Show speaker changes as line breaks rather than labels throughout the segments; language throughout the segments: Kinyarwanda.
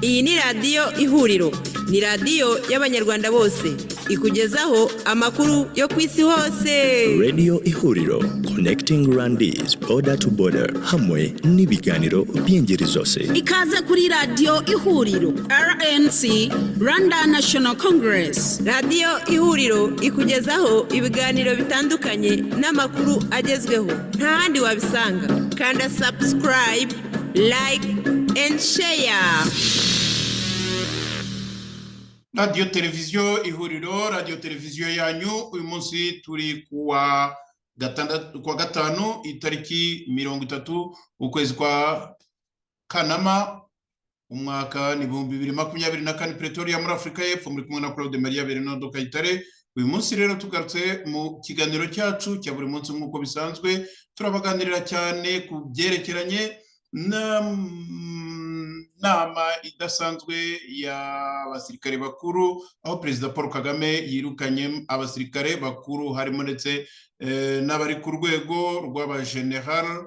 Iyi ni radiyo ihuriro, ni radiyo y'abanyarwanda bose, ikugezaho amakuru yo ku isi hose.
Radio Ihuriro, connecting Rwandese border to border, hamwe n'ibiganiro by'ingeri zose.
Ikaze kuri radiyo ihuriro, RNC, Rwanda National Congress.
Radiyo ihuriro ikugezaho ibiganiro bitandukanye n'amakuru agezweho, nta handi wabisanga. Kanda subscribe, like and share.
Radio Televiziyo Ihuriro, Radio Televiziyo yanyu, uyu munsi turi kuwa gatanu itariki 30 ukwezi kwa Kanama umwaka ni 2024 Pretoria muri Afrika y'Epfo, muri kumwe na Claude Maria Bernardo Kayitare. Uyu munsi rero tugarutse mu kiganiro cyacu cya buri munsi nk'uko bisanzwe, turabaganirira cyane ku byerekeranye nama idasanzwe y'abasirikare bakuru, aho Perezida Paul Kagame yirukanye abasirikare bakuru harimo ndetse n'abari ku rwego rw'abageneral.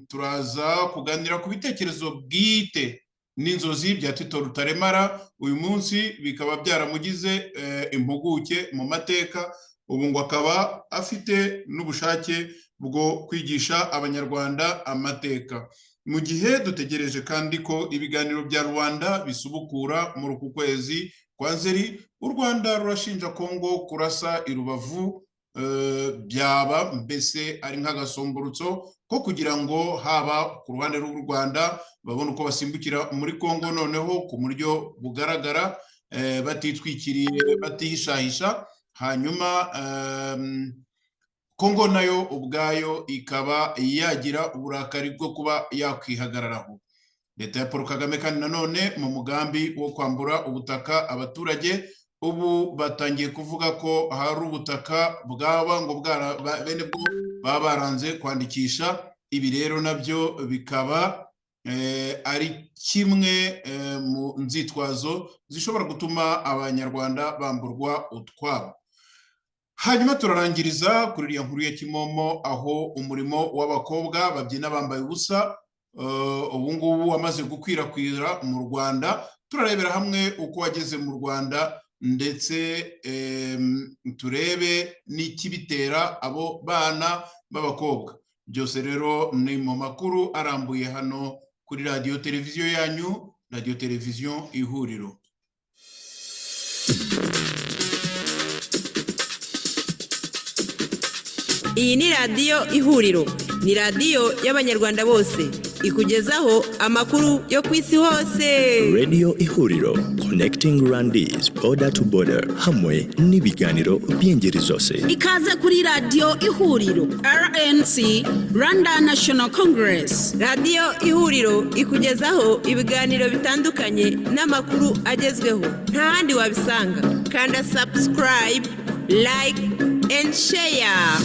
Turaza kuganira ku bitekerezo bwite n'inzozi bya Tito Rutaremara, uyu munsi bikaba byaramugize impuguke mu mateka, ubu ngo akaba afite n'ubushake bwo kwigisha abanyarwanda amateka. Mu gihe dutegereje kandi ko ibiganiro bya Rwanda bisubukura muri uku kwezi kwa Nzeri, u Rwanda rurashinja Kongo kurasa i Rubavu, byaba mbese ari nk'agasomborutso ko kugira ngo haba ku ruhande rw'u Rwanda babone uko basimbukira muri Kongo, noneho ku buryo bugaragara, batitwikiriye batihishahisha, hanyuma Kongo nayo ubwayo ikaba yagira uburakari bwo kuba yakwihagararaho. Leta ya Paul Kagame kandi nanone mu mugambi wo kwambura ubutaka abaturage, ubu batangiye kuvuga ko hari ubutaka bwaba ngo bene bwo baba baranze kwandikisha. Ibi rero nabyo bikaba ari kimwe mu nzitwazo zishobora gutuma abanyarwanda bamburwa utwabo. Hanyuma turarangiriza kuri iriya nkuru ya Kimomo, aho umurimo w'abakobwa babyina bambaye ubusa ubu ngubu wamaze gukwirakwira mu Rwanda. Turarebera hamwe uko wageze mu Rwanda, ndetse turebe n'ikibitera abo bana b'abakobwa. Byose rero ni mu makuru arambuye hano kuri Radio Televiziyo yanyu, Radio Televiziyo Ihuriro.
Iyi ni radiyo ihuriro, ni radiyo y'abanyarwanda bose, ikugezaho amakuru yo ku isi hose.
Radio Ihuriro, connecting Rwandese border to border, hamwe n'ibiganiro by'ingeri zose.
Ikaze kuri radiyo ihuriro, RNC, Rwanda National Congress.
Radiyo ihuriro ikugezaho ibiganiro bitandukanye n'amakuru agezweho, nta handi wabisanga. Kanda subscribe, like and share.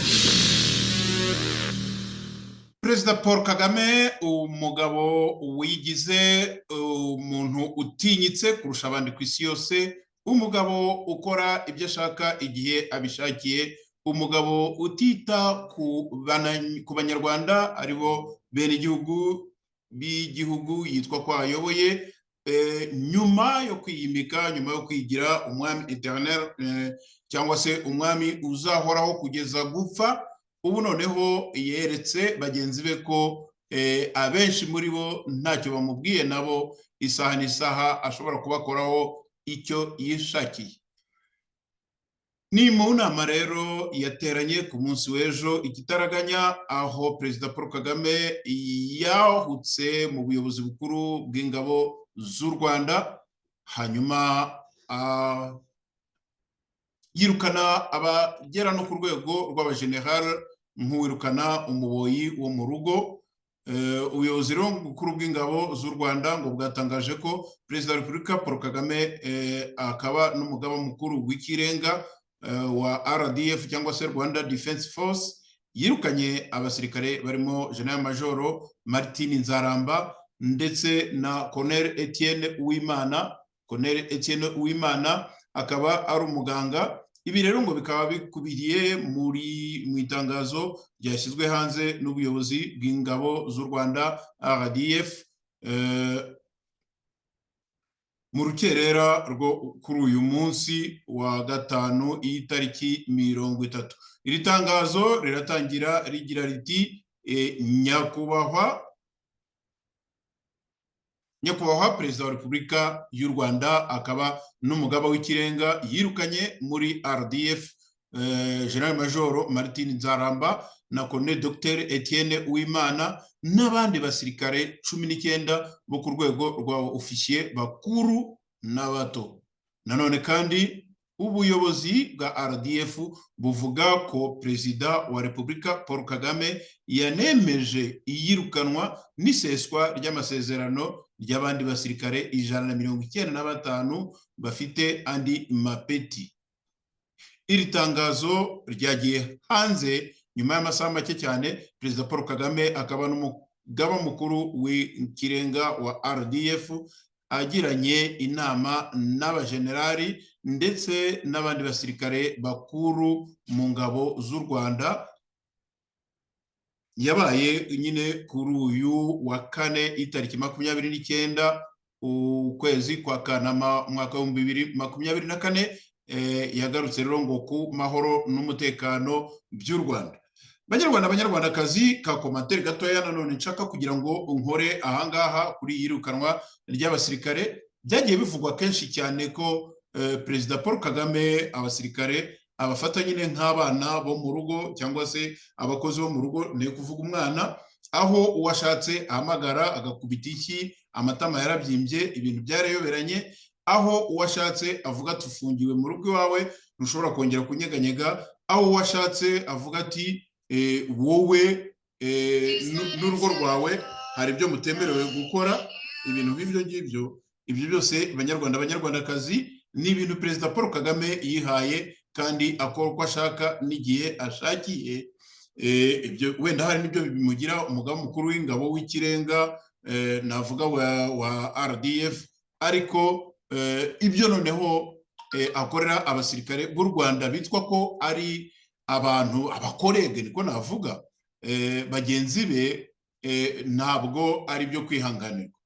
Perezida Paul Kagame, umugabo wigize umuntu utinyitse kurusha abandi ku isi yose, umugabo ukora ibyo ashaka igihe abishakiye, umugabo utita ku banyarwanda aribo bene b'igihugu yitwa ko ayoboye, nyuma yo kwiyimika, nyuma yo kwigira umwami eternel, cyangwa se umwami uzahoraho kugeza gupfa. Ubu noneho yeretse bagenzi be ko abenshi muri bo ntacyo bamubwiye, nabo isaha n'isaha ashobora kubakoraho icyo yishakiye. Ni mu nama rero yateranye ku munsi w'ejo ikitaraganya, aho Perezida Paul Kagame yahutse mu buyobozi bukuru bw'ingabo z'u Rwanda, hanyuma yirukana abagera no ku rwego rw'abageneral, nk'uwirukana umuboyi wo mu rugo. Ubuyobozi bukuru bw'ingabo z'u Rwanda ngo bwatangaje ko Perezida wa Repubulika Paul Kagame akaba n'umugaba mukuru w'ikirenga wa RDF cyangwa se Rwanda Defense Force yirukanye abasirikare barimo General Major Martin Nzaramba ndetse na Colonel Etienne Uwimana. Colonel Etienne Uwimana akaba ari umuganga, ibi rero ngo bikaba bikubiye mu itangazo ryashyizwe hanze n'ubuyobozi bw'ingabo z'u Rwanda RDF mu rukerera rwo kuri uyu munsi wa gatanu y'itariki 30. Iri tangazo riratangira rigira riti nyakubahwa perezida wa Repubulika y'u Rwanda akaba n'umugaba w'ikirenga yirukanye muri RDF General Major Martin Nzaramba na Colonel Dr Etienne Uwimana n'abandi basirikare 19 bo ku rwego rwa officier bakuru n'abato. Nanone kandi ubuyobozi bwa RDF buvuga ko perezida wa Repubulika Paul Kagame yanemeje iyirukanwa n'iseswa ry'amasezerano ry'abandi basirikare 195 bafite andi mapeti. Iri tangazo ryagiye hanze nyuma y'amasaha make cyane perezida Paul Kagame akaba n'umugaba mukuru w'ikirenga wa RDF agiranye inama n'abajenerali ndetse n'abandi basirikare bakuru mu ngabo z'u Rwanda. Yabaye nyine kuri uyu wa kane itariki 29 ukwezi kwa Kanama umwaka wa 2024 yagarutse rero ngo ku mahoro n'umutekano by'u Rwanda. Banyarwandakazi, ka komantere gatoya nanone nshaka kugira ngo nkore ahangaha kuri yirukanwa ry'abasirikare. Byagiye bivugwa kenshi cyane ko perezida Paul Kagame abasirikare abafata nyine nk'abana bo mu rugo cyangwa se abakozi bo mu rugo, ne kuvuga umwana, aho uwashatse ahamagara agakubita iki, amatama yarabyimbye, ibintu byarayoberanye, aho uwashatse avuga tufungiwe mu rugo iwawe ntushobora kongera kunyeganyega, aho uwashatse avuga ati wowe n'urugo rwawe hari ibyo mutemerewe gukora, ibintu nk'ibyo ngibyo. Ibyo byose banyarwandakazi ni ibintu perezida Paul Kagame yihaye kandi akora uko ashaka n'igihe ashakiye. Ibyo wenda hari n'ibyo bimugira umugaba mukuru w'ingabo w'ikirenga navuga wa RDF, ariko ibyo noneho akorera abasirikare b'u Rwanda bitwa ko ari abantu abakorege, niko navuga, bagenzi be, ntabwo ari byo kwihanganirwa.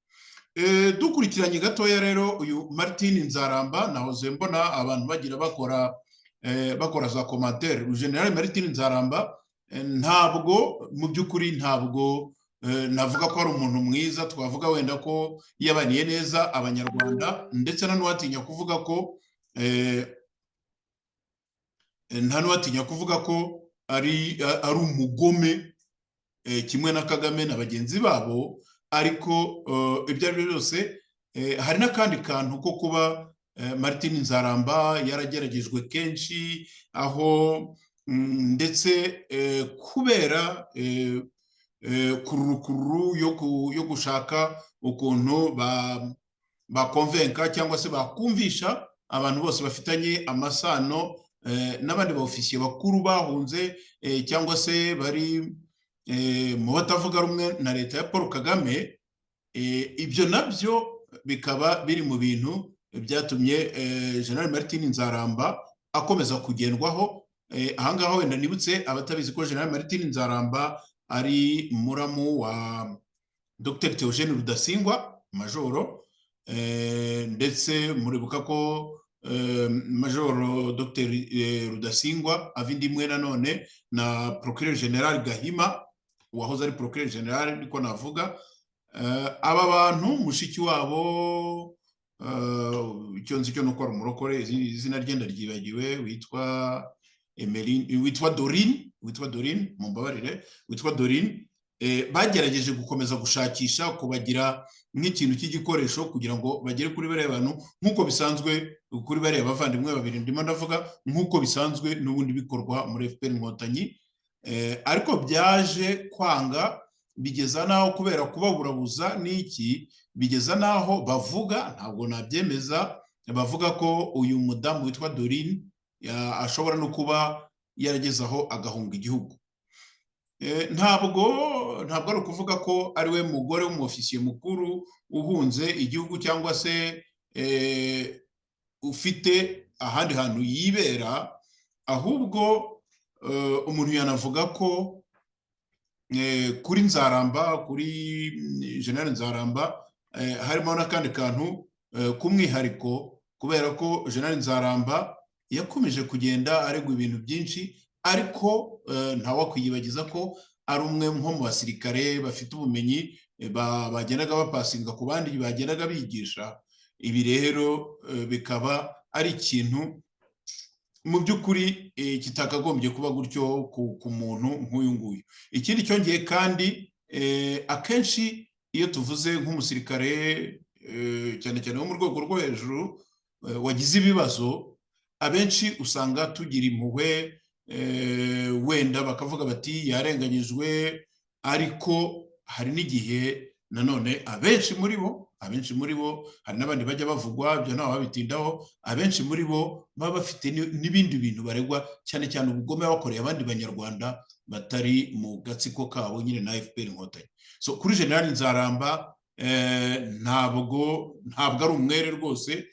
Dukurikiranye gatoya rero uyu Martin Nzaramba, nahoze mbona abantu bagira bakora za commentaire. General Martin Nzaramba ntabwo mu by'ukuri ntabwo navuga ko ari umuntu mwiza, twavuga wenda ko yabaniye neza abanyarwanda, ndetse ntanuwatinya kuvuga ko ari umugome kimwe na Kagame na bagenzi babo. Ariko ibyo ari byo byose hari n'akandi kantu ko kuba Martin Nzaramba yarageragejwe kenshi, aho ndetse kubera kururu yo gushaka ukuntu bakonvenka cyangwa se bakumvisha abantu bose bafitanye amasano n'abandi ba ofisiye bakuru bahunze cyangwa se bari mu batavuga rumwe na leta ya Paul Kagame. Ibyo nabyo bikaba biri mu bintu byatumye General Martin Nzaramba akomeza kugendwaho. Ahangaha wenda nibutse abatabizi ko General Martin Nzaramba ari muramu wa Dr Theogene Rudasingwa Majoro, ndetse muribuka ko Majoro Dr Rudasingwa avindimwe nanone na Procureur General Gahima wahoze ari Procureur General, niko navuga. Aba bantu mushiki wabo icyo nzi cyo nuko ari umurokore, izina ryenda ryibagiwe, witwa Emeline, witwa Dorine, mumbabarire, witwa Dorine. Bagerageje gukomeza gushakisha kubagira nk'ikintu cy'igikoresho kugira ngo bagere kuri bariya bantu, nk'uko bisanzwe kuri bariya bavandimwe babiri ndimo ndavuga, nk'uko bisanzwe n'ubundi bikorwa muri FPR Inkotanyi. Ariko byaje kwanga, bigeza naho kubera kubaburabuza n'iki, bigeza naho bavuga, ntabwo nabyemeza, bavuga ko uyu mudamu witwa Dorine ashobora no kuba yarageze aho agahunga igihugu. Ntabwo ari ukuvuga ko ari we mugore w'umufisiye mukuru uhunze igihugu cyangwa se ufite ahandi hantu yibera, ahubwo umuntu yanavuga ko kuri Nzaramba, kuri General Nzaramba harimo n'akandi kantu k'umwihariko, kubera ko General Nzaramba yakomeje kugenda aregwa ibintu byinshi, ariko ntawakwiyibagiza ko ari umwe nko mu basirikare bafite ubumenyi bagendaga bapasinga ku bandi bagendaga bigisha. Ibi rero bikaba ari ikintu mu by'ukuri kitakagombye kuba gutyo ku muntu nk'uyu nguyu. Ikindi cyongeye kandi, akenshi iyo tuvuze nk'umusirikare cyane cyane wo mu rwego rwo hejuru wagize ibibazo, abenshi usanga tugira impuhwe, wenda bakavuga bati yarenganyijwe, ariko hari n'igihe nanone abenshi muri bo, hari n'abandi bajya bavugwa, byo ntawe babitindaho, abenshi muri bo baba bafite n'ibindi bintu baregwa, cyane cyane ubugome bakoreye abandi banyarwanda batari mu gatsiko kabo nyine na FPR Inkotanyi. So kuri General Nzaramba ntabwo ari umwere rwose,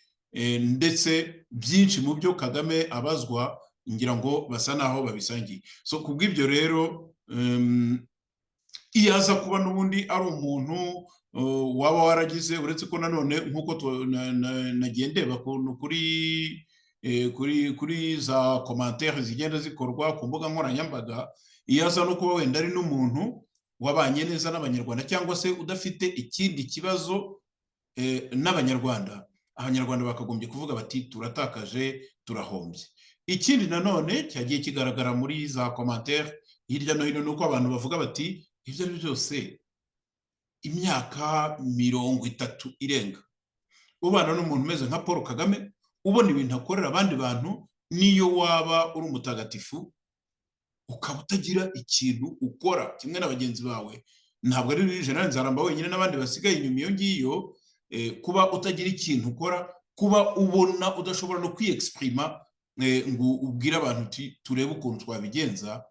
ndetse byinshi mu byo Kagame abazwa ngira ngo basa naho babisangiye. So kubw'ibyo rero iyo aza kuba n'ubundi ari umuntu waba waragize, uretse ko nanone nk'uko nagiye ndeba kuri za commentaire zigenda zikorwa ku mbuga nkoranyambaga, iyo aza no kuba wenda ari n'umuntu wabanye neza n'abanyarwanda, cyangwa se udafite ikindi kibazo n'abanyarwanda, abanyarwanda bakagombye kuvuga bati turatakaje, turahombye. Ikindi nanone cyagiye kigaragara muri za commentaire hirya no hino, nuko abantu bavuga bati ibyo ari byose imyaka 30 irenga ubana n'umuntu umeze nka Paul Kagame, ubona ibintu akorera abandi bantu, niyo waba uri umutagatifu ukaba utagira ikintu ukora kimwe na bagenzi bawe. Ntabwo ari General Nzaramba wenyine, n'abandi basigaye inyuma iyo ngiyo, kuba utagira ikintu ukora, kuba ubona udashobora no kwiexprima ngo ubwire abantu uti turebe ukuntu twabigenza,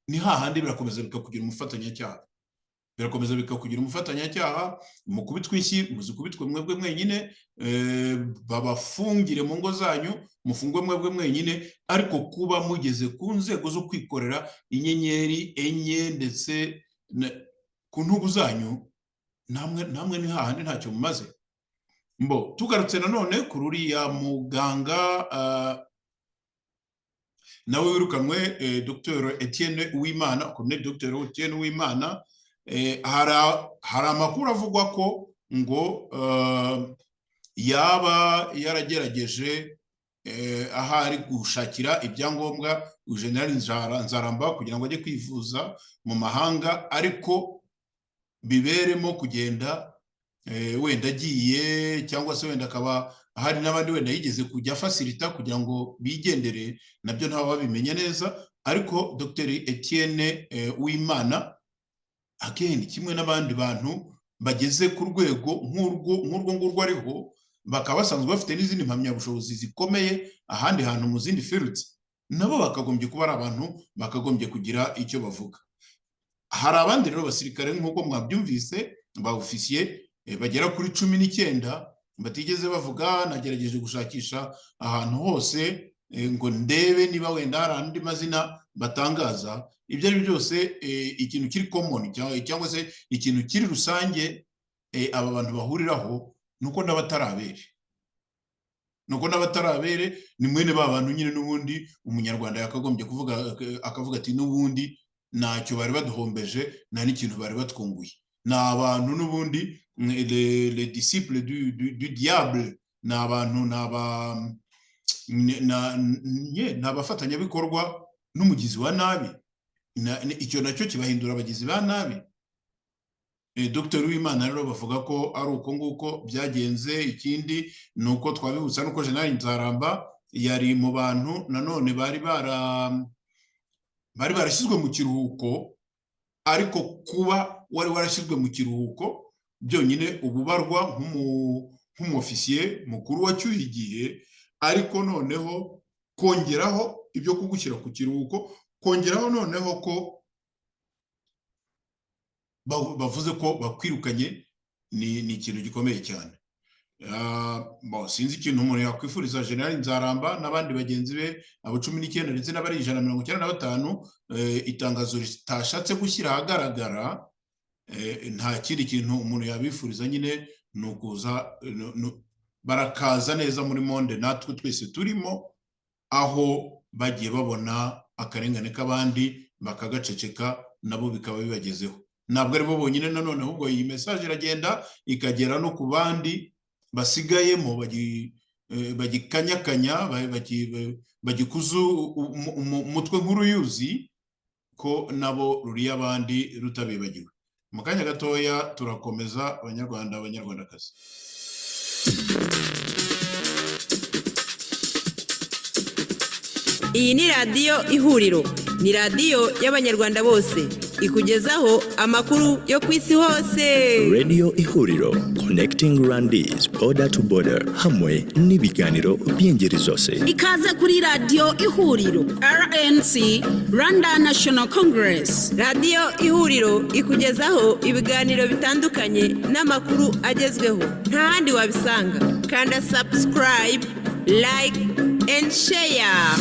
ni hahandi birakomeza bikakugira umufatanyacyaha. Birakomeza bikakugira umufatanyacyaha, mukubitwe inshyi, muzikubitwe mwebwe mwenyine, babafungire mu ngo zanyu, mufungwe mwebwe mwenyine, ariko kuba mugeze ku nzego zo kwikorera inyenyeri enye ndetse ku ntugu zanyu, namwe ni hahandi ntacyo mumaze. Mbo tugarutse nanone kuri uriya muganga nawe wirukanwe, Dr Etienne Uwimana, Colonel Dr Etienne Uwimana, hari amakuru avugwa ko ngo yaba yaragerageje ahari gushakira ibyangombwa General Nzaramba kugira ngo ajye kwivuza mu mahanga, ariko biberemo kugenda wenda agiye, cyangwa se wenda akaba hari n'abandi wenda yigeze kujya facilita kugira ngo bigendere, nabyo ntawe babimenye neza. Ariko Dr Etienne Uwimana again kimwe n'abandi bantu bageze ku rwego nk'urwo ngurwo ariho, bakaba basanzwe bafite n'izindi mpamyabushobozi zikomeye ahandi hantu mu zindi fields, nabo bakagombye kuba ari abantu bakagombye kugira icyo bavuga. Hari abandi rero basirikare nk'uko mwabyumvise, ba officier bagera kuri 19 batigeze bavuga. Nagerageje gushakisha ahantu hose ngo ndebe niba wenda hari andi mazina batangaza. Ibyo ari byose ikintu kiri common cyangwa se ikintu kiri rusange aba bantu bahuriraho nuko n'abatarabere ni mwene ba bantu nyine, n'ubundi umunyarwanda yakagombye kuvuga akavuga ati n'ubundi ntacyo bari baduhombeje, nta n'ikintu bari batwunguye. Ni abantu n'ubundi les disciples du diable, ni abantu ni abafatanyabikorwa n'umugizi wa nabi. Icyo nacyo kibahindura abagizi ba nabi. Dr Uwimana rero bavuga ko ari uko nguko byagenze. Ikindi ni uko twabibutsa nuko General Nzaramba yari mu bantu nanone bari barashyizwe mu kiruhuko, ariko kuba wari warashyizwe mu kiruhuko byonyine ububarwa nk'umofisiye mukuru wacyuye igihe, ariko noneho kongeraho ibyo kugushyira ku kiruhuko, kongeraho noneho ko bavuze ko bakwirukanye, ni ikintu gikomeye cyane. sinzi ikintu umuntu yakwifuriza General Nzaramba n'abandi bagenzi be abo 19 ndetse n'abari 195 itangazo ritashatse gushyira ahagaragara. Nta kindi kintu umuntu yabifuriza nyine nukuza barakaza neza muri monde natwe twese turimo, aho bagiye babona akarengane k'abandi bakagaceceka nabo bikaba bibagezeho. Ntabwo ari bo bonyine nanone, ahubwo iyi message iragenda ikagera no ku bandi basigayemo bagikanyakanya bagikuzu umutwe nk'uruyuzi ko nabo ruriya abandi rutabibagiwe. Mu kanya gatoya turakomeza abanyarwandakazi.
Iyi ni radiyo Ihuriro, ni radiyo y'abanyarwanda bose, ikugezaho amakuru yo ku isi hose.
Radio Ihuriro, connecting Rwandese border to border, hamwe n'ibiganiro by'ingeri zose.
Ikaze kuri radiyo Ihuriro, RNC, Rwanda National Congress.
Radiyo Ihuriro ikugezaho ibiganiro bitandukanye n'amakuru agezweho. Nta handi wabisanga. Kanda subscribe, like and share.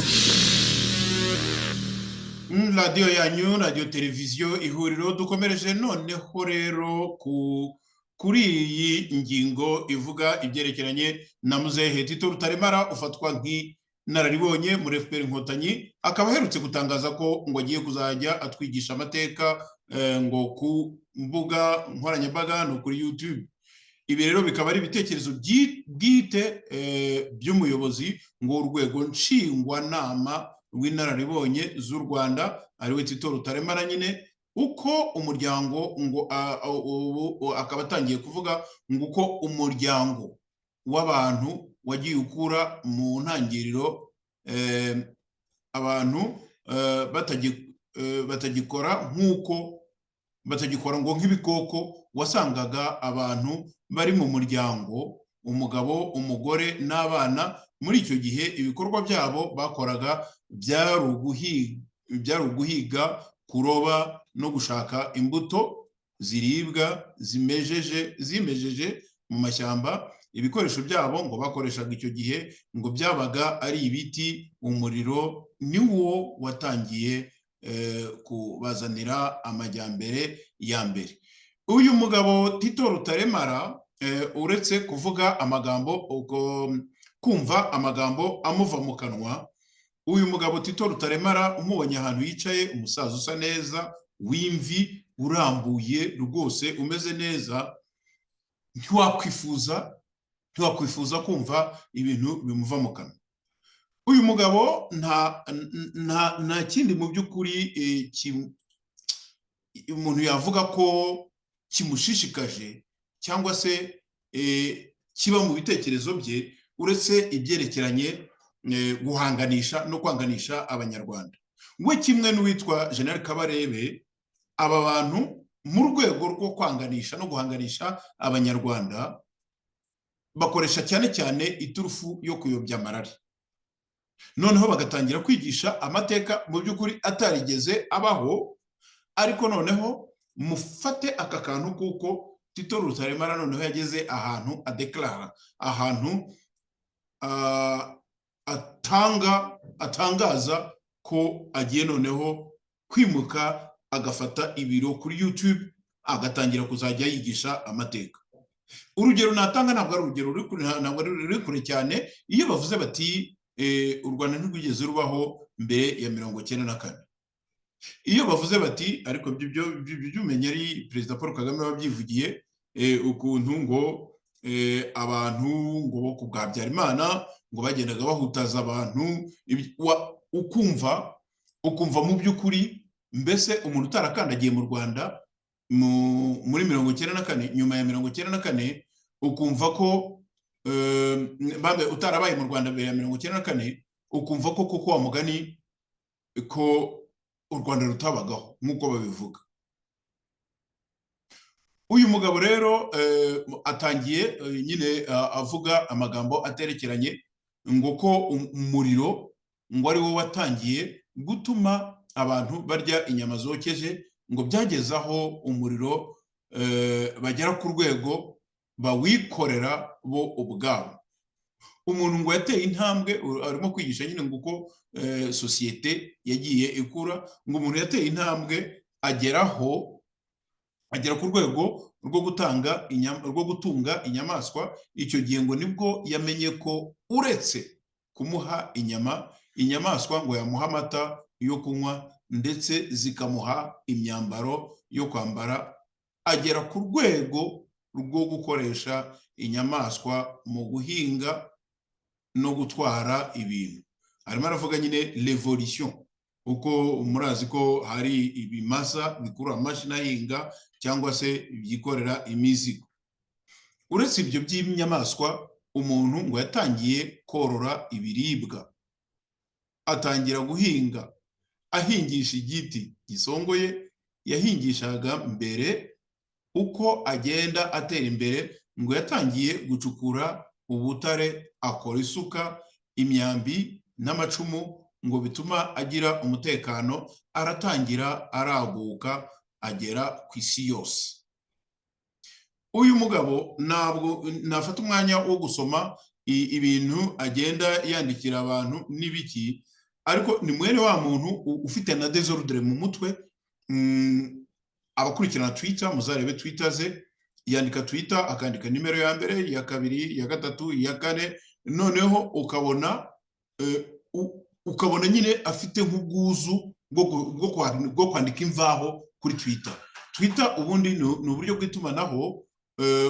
Radio yanyu, radio televiziyo Ihuriro, dukomereje noneho rero kuri iyi ngingo ivuga ibyerekeranye na Muzehe Tito Rutaremara ufatwa nk'inararibonye muri FPR Inkotanyi, akaba aherutse gutangaza ko ngo agiye kuzajya atwigisha amateka ngo ku mbuga nkoranyambaga no kuri YouTube. Ibi rero bikaba ari ibitekerezo bwite by'umuyobozi ngo urwego nshingwanama rw'inararibonye z'u Rwanda ariwe Tito Rutaremara nyine, uko umuryango ngo akaba atangiye kuvuga ngo uko umuryango w'abantu wagiye ukura mu ntangiriro abantu batagikora ngo nk'ibikoko, wasangaga abantu bari mu muryango, umugabo, umugore n'abana. Muri icyo gihe ibikorwa byabo bakoraga byari uguhiga, kuroba no gushaka imbuto ziribwa zimejeje mu mashyamba. Ibikoresho byabo ngo bakoreshaga icyo gihe ngo byabaga ari ibiti. Umuriro niwo watangiye kubazanira amajyambere ya mbere. Uyu mugabo Tito Rutaremara uretse kuvuga amagambo, kumva amagambo amuva mu kanwa, uyu mugabo Tito Rutaremara umubonye ahantu yicaye, umusaza usa neza w'imvi, urambuye rwose umeze neza, ntiwakwifuza kumva ibintu bimuva mu kanwa. Uyu mugabo nta kindi mu by'ukuri umuntu yavuga ko kimushishikaje cyangwa se kiba mu bitekerezo bye, uretse ibyerekeranye guhanganisha no kwanganisha abanyarwanda. We kimwe n'uwitwa General Kabarebe, aba bantu mu rwego rwo kwanganisha no guhanganisha abanyarwanda bakoresha cyane cyane iturufu yo kuyobya amarari, noneho bagatangira kwigisha amateka mu by'ukuri atarigeze abaho. Ariko noneho mufate aka kantu kuko Tito Rutaremara noneho yageze ahantu adeklara, ahantu atangaza ko agiye noneho kwimuka agafata ibiro kuri YouTube agatangira kuzajya yigisha amateka. Urugero natanga ntabwo ari urugero ruri kure cyane. Iyo bavuze bati u Rwanda ntirwigeze rubaho mbere ya 1994, iyo bavuze bati, ariko by'umenye ari Perezida Paul Kagame wabyivugiye, ukuntu ngo abantu ngo bo ku bwa Habyarimana ngo bagendaga bahutaza abantu, ukumva mu by'ukuri mbese umuntu utarakandagiye mu Rwanda muri 1994, nyuma ya 1994, ukumva ko utarabaye mu Rwanda mbere ya 1994, ukumva ko koko wa mugani ko u Rwanda rutabagaho nk'uko babivuga. Uyu mugabo rero atangiye nyine avuga amagambo aterekeranye ngo ko umuriro ngo ari wo watangiye gutuma abantu barya inyama zokeje, ngo byagezaho umuriro bagera ku rwego bawikorera bo ubwabo. umuntu ngo yateye intambwe, arimo kwigisha nyine ngo uko sosiyete yagiye ikura, ngo umuntu yateye intambwe agera ku rwego rwo gutunga inyamaswa. Icyo gihe ngo nibwo yamenye ko uretse kumuha inyamaswa ngo yamuha amata yo kunywa ndetse zikamuha imyambaro yo kwambara, agera ku rwego rwo gukoresha inyamaswa mu guhinga no gutwara ibintu. Arimo aravuga nyine revolution, uko murazi ko hari ibimasa bikurura amashini ahinga cyangwa se byikorera imizigo. Uretse ibyo by'inyamaswa, umuntu ngo yatangiye korora ibiribwa, atangira guhinga, ahingisha igiti gisongoye. Yahingishaga mbere, uko agenda atera imbere ngo yatangiye gucukura ubutare, akora isuka, imyambi n'amacumu, ngo bituma agira umutekano. Aratangira araguka agera ku isi yose. Uyu mugabo ntabwo nafata umwanya wo gusoma ibintu agenda yandikira abantu n'ibiki, ariko ni mwene wa muntu ufite na desordre mu mutwe. Abakurikirana Twitter muzarebe Twitter ze, yandika Twitter akandika nimero ya mbere, ya kabiri, ya gatatu, ya kane, noneho ukabona nyine afite nk'ubwuzu bwo kwandika imvaho kuri Twitter. Ubundi ni uburyo bw'itumanaho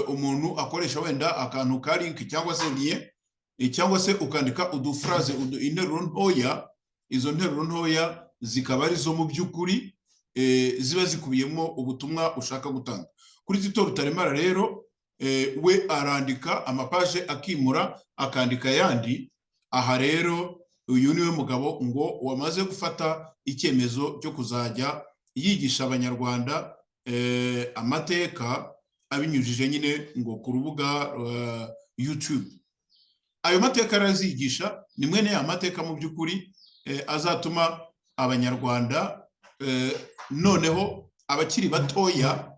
umuntu akoresha, wenda akantu ka link cyangwa se lien, cyangwa se ukandika udufraze, interuro ntoya. Izo nteruro ntoya zikaba ari zo mu by'ukuri ziba zikubiyemo ubutumwa ushaka gutanga. Kuri Tito Rutaremara rero we arandika amapaje akimura akandika yandi. Aha rero uyu niwe mugabo ngo wamaze gufata icyemezo cyo kuzajya yigisha abanyarwanda amateka, abinyujije nyine ngo ku rubuga YouTube. Ayo mateka arazigisha, ni mwene ya mateka mu by'ukuri azatuma abanyarwanda noneho abakiri batoya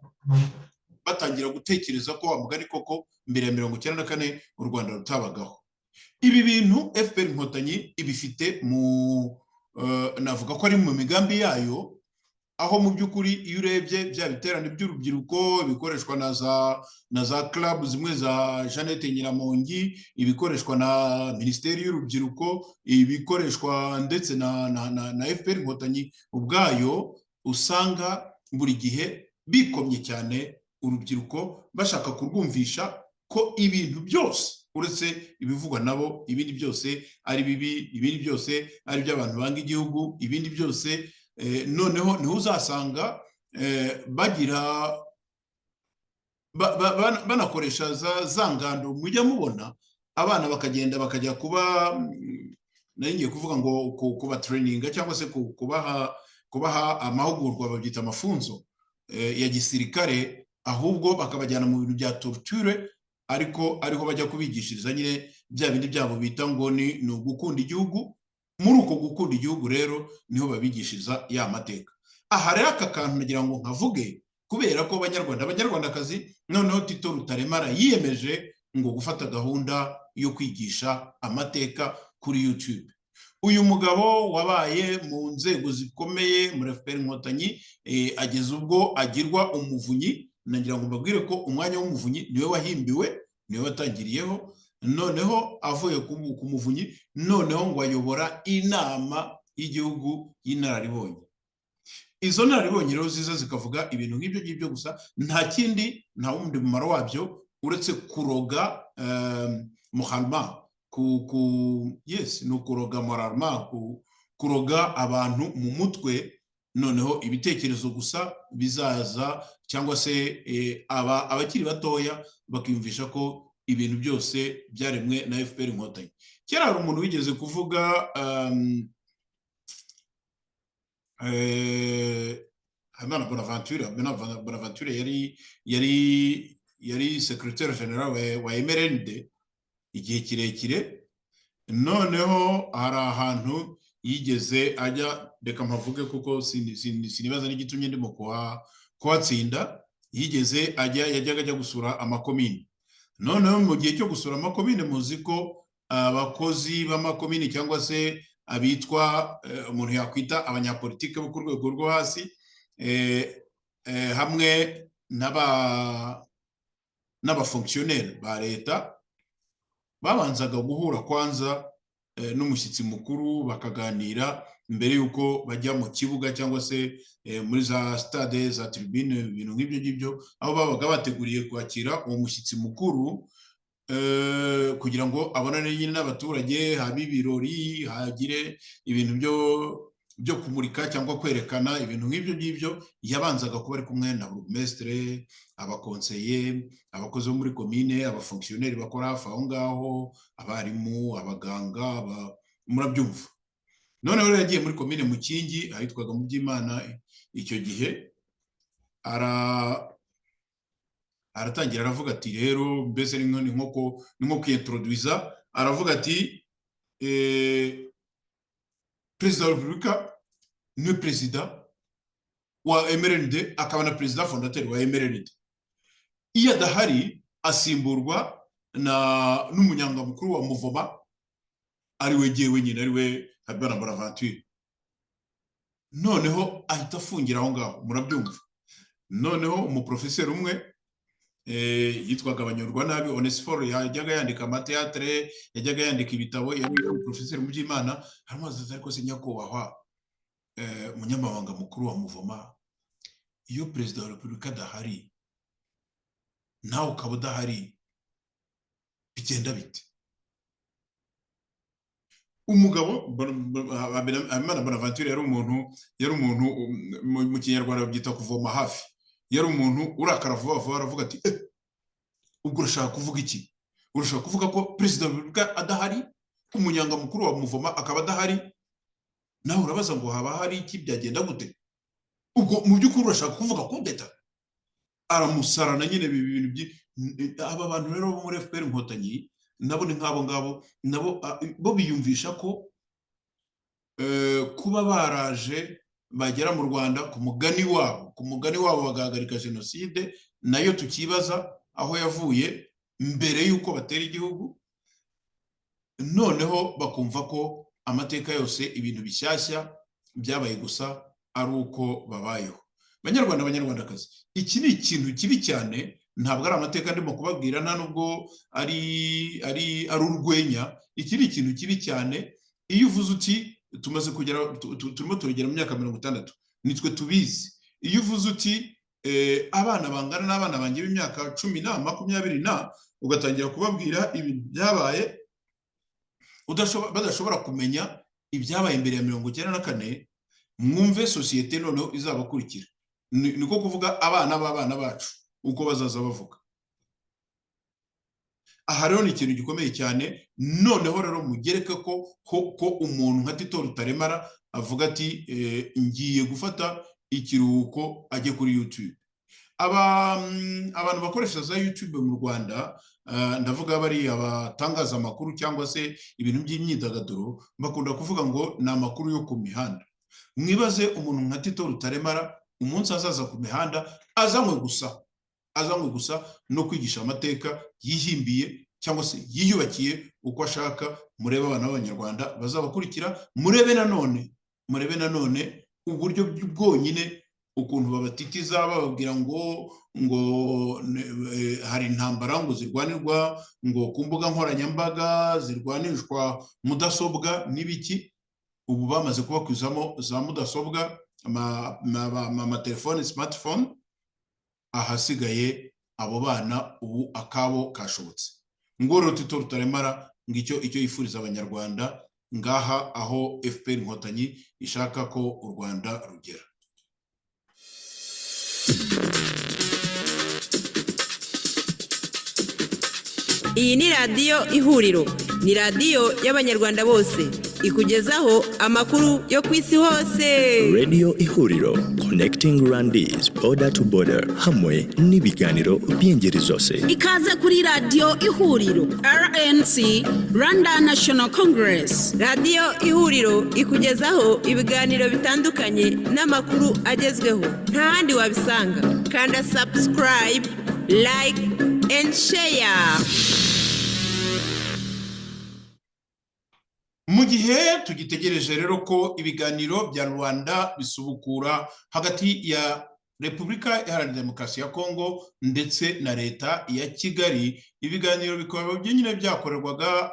batangira gutekereza ko wamugani koko mbere ya 1994 u Rwanda rutabagaho. Ibi bintu FPR Inkotanyi ibifite navuga ko ari mu migambi yayo, aho mu by'ukuri iyo urebye bya biterane by'urubyiruko bikoreshwa na za club zimwe za Jeannette Nyiramongi, ibikoreshwa na Minisiteri y'Urubyiruko, ibikoreshwa ndetse na FPR Inkotanyi ubwayo, usanga buri gihe bikomye cyane urubyiruko bashaka kurwumvisha ko ibintu byose uretse ibivugwa nabo, ibindi byose ari bibi, ibindi byose ari by'abantu banga igihugu, ibindi byose noneho niho uzasanga banakoresha za ngando mujya mubona abana bakagenda bakajya kuba, ngiye kuvuga ngo kuba traininga cyangwa se kubaha amahugurwa, babyita amafunzo ya gisirikare, ahubwo bakabajyana mu bintu bya torture, ariko ariho bajya kubigishiriza nyine bya bindi byabo bita ngo ni ugukunda igihugu. Muri uko gukunda igihugu rero niho babigishiriza ya mateka. Aha rero aka kantu nagira ngo nkavuge, kubera ko abanyarwandakazi noneho Tito Rutaremara yiyemeje ngo gufata gahunda yo kwigisha amateka kuri YouTube. Uyu mugabo wabaye mu nzego zikomeye muri FPR Inkotanyi, ageze ubwo agirwa umuvunyi. Nagira ngo mbabwire ko umwanya w'umuvunyi niwe wahimbiwe, niwe watangiriyeho. Noneho avuye ku muvunyi, noneho ngo ayobora inama y'igihugu y'inararibonye. Izo nararibonye rero ziza zikavuga ibintu nk'ibyo ngibyo gusa, nta kindi, nta wundi mumaro wabyo uretse kuroga moralma, yes, ni ukuroga moralma, kuroga abantu mu mutwe. Noneho ibitekerezo gusa bizaza, cyangwa se abakiri batoya bakiyumvisha ko ibintu byose byaremwe na FPR Inkotanyi. Kera hari umuntu wigeze kuvuga Habimana Bonaventure yari secrétaire général wa MRND igihe kirekire. Noneho hari ahantu yigeze ajya, reka mpavuge kuko sinibaza n'igitumye ndimo kuhatsinda. Yajyaga ajya gusura amakomine. Noneho mu gihe cyo gusura amakomine, muzi ko abakozi b'amakomini cyangwa se abitwa umuntu yakwita abanyapolitike bo ku rwego rwo hasi hamwe n'abafonctionnaire ba leta babanzaga guhura kwanza n'umushyitsi mukuru bakaganira mbere yuko bajya mu kibuga cyangwa se muri za stade za tribune ibintu nk'ibyo ngibyo aho babaga bateguriye kwakira uwo mushyitsi mukuru kugira ngo abonane nyine n'abaturage, habe ibirori, hagire ibintu byo kumurika cyangwa kwerekana ibintu nk'ibyo ngibyo. Yabanzaga kuba ari kumwe na burugumesitire, abakonseye, abakozi bo muri komine, abafonctionnaire bakora hafi aho ngaho, abarimu, abaganga, murabyumva. Noneho rero yagiye muri komine Mukingi ahitwaga mu Byimana icyo gihe, aratangira aravuga ati rero mbese ni nko kwintroduiza, aravuga ati Perezida wa Repubulika ni perezida wa MRND akaba na perezida fondateur wa MRND. Iyo adahari asimburwa n'umunyanga mukuru wa Muvoma ari we jyewe nyine, ari we Habana Bonaventure. Noneho ahita afungira aho ngaho, murabyumva. Noneho umuprofeseri umwe yitwaga Abanyurwa nabi Onesphore yajyaga yandika amateatre, yajyaga yandika ibitabo, yari umuprofeseri mu Byimana, hamaze ariko se nyakubahwa umunyamabanga mukuru wa Muvoma, iyo perezida wa Repubulika adahari nawe ukaba udahari bigenda bite? Umugabo Habana Bonaventure yari umuntu mu Kinyarwanda babyita kuvoma hafi. Yari umuntu urakara vuba vuba, aravuga ati ubwo urashaka kuvuga iki? Urashaka kuvuga ko perezida wa Repubulika adahari, umunyanga mukuru wa Muvoma akaba adahari, nawe urabaza ngo haba hari iki, byagenda gute? Ubwo mu by'ukuri urashaka kuvuga kudeta? Aramusarana nyine ibintu aba bantu rero bo muri FPR Inkotanyi nabo ni nk'abo ngabo, nabo bo biyumvisha ko kuba baraje bagera mu Rwanda ku mugani wabo bagahagarika jenoside nayo tukibaza aho yavuye mbere yuko batera igihugu, noneho bakumva ko amateka yose ibintu bishyashya byabaye gusa ari uko babayeho. Banyarwanda, banyarwandakazi, iki ni ikintu kibi cyane, ntabwo ari amateka ndimo kubabwira, nta nubwo ari urwenya. Iki ni ikintu kibi cyane. Iyo uvuze uti tumaze kugera, turimo turagera mu myaka 60, nitwe tubizi. Iyo uvuze uti abana bangana n'abana banjye b'imyaka 10 na 20 na, ugatangira kubabwira ibintu byabaye badashobora kumenya ibyabaye imbere ya 1994, mwumve sosiyete noneho izabakurikira. Niko kuvuga abana b'abana bacu uko bazaza bavuga. Aha rero ni ikintu gikomeye cyane. Noneho rero mugereke ko umuntu nka Tito Rutaremara avuga ati ngiye gufata ikiruhuko ajye kuri YouTube. Abantu bakoresha za YouTube mu Rwanda, ndavuga bari abatangaza amakuru cyangwa se ibintu by'imyidagaduro, bakunda kuvuga ngo ni amakuru yo ku mihanda. Mwibaze umuntu nka Tito Rutaremara umunsi azaza ku mihanda azanywe gusa no kwigisha amateka yihimbiye cyangwa se yiyubakiye uko ashaka. Murebe abana b'Abanyarwanda bazabakurikira, murebe nanone uburyo bwonyine ukuntu babatitiza bababwira ngo hari intambara ngo zirwanirwa ngo ku mbuga nkoranyambaga, zirwanishwa mudasobwa n'ibiki. Ubu bamaze kubakwizamo za mudasobwa, amatelefone smartphone. Ahasigaye abo bana ubu akabo kashobotse. Ngoro Tito Rutaremara ngicyo icyo yifuriza Abanyarwanda ngaha aho FPR Inkotanyi ishaka ko u Rwanda rugera.
Iyi ni radiyo Ihuriro, ni radiyo y'Abanyarwanda bose, ikugezaho amakuru yo ku isi hose.
Radio Ihuriro, connecting Rwandese border to border, hamwe n'ibiganiro by'ingeri zose.
Ikaze kuri radiyo Ihuriro, RNC, Rwanda National Congress.
Radiyo Ihuriro ikugezaho ibiganiro bitandukanye n'amakuru agezweho, nta handi wabisanga. Kanda subscribe, like and share.
mu gihe tugitegereje rero ko ibiganiro bya Rwanda bisubukura hagati ya Repubulika Iharanira Demokarasi ya Kongo ndetse na leta ya Kigali, ibiganiro bikaba byonyine byakorerwaga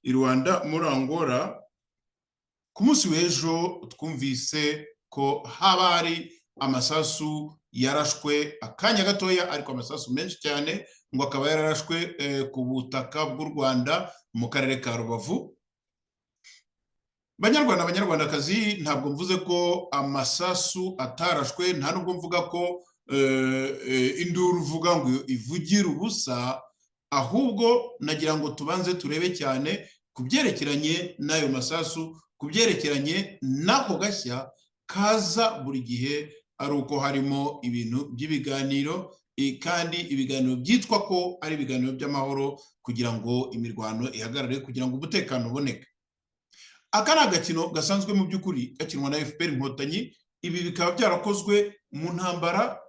i Rwanda muri Angola. Ku munsi w'ejo twumvise ko haba hari amasasu yarashwe akanya gatoya, ariko amasasu menshi cyane, ngo akaba yararashwe ku butaka bw'u Rwanda mu karere ka Rubavu. Banyarwanda, banyarwandakazi, ntabwo mvuze ko amasasu atarashwe, nta nubwo mvuga ko induru uvuga ngo ivugira ubusa, ahubwo nagira ngo tubanze turebe cyane ku byerekeranye n'ayo masasu, ku byerekeranye n'ako gashya kaza buri gihe ari uko harimo ibintu by'ibiganiro, kandi ibiganiro byitwa ko ari ibiganiro by'amahoro kugira ngo imirwano ihagarare, kugira ngo umutekano uboneke. Aka ni agakino gasanzwe mu by'ukuri gakinwa na FPR Inkotanyi. Ibi bikaba byarakozwe mu ntambara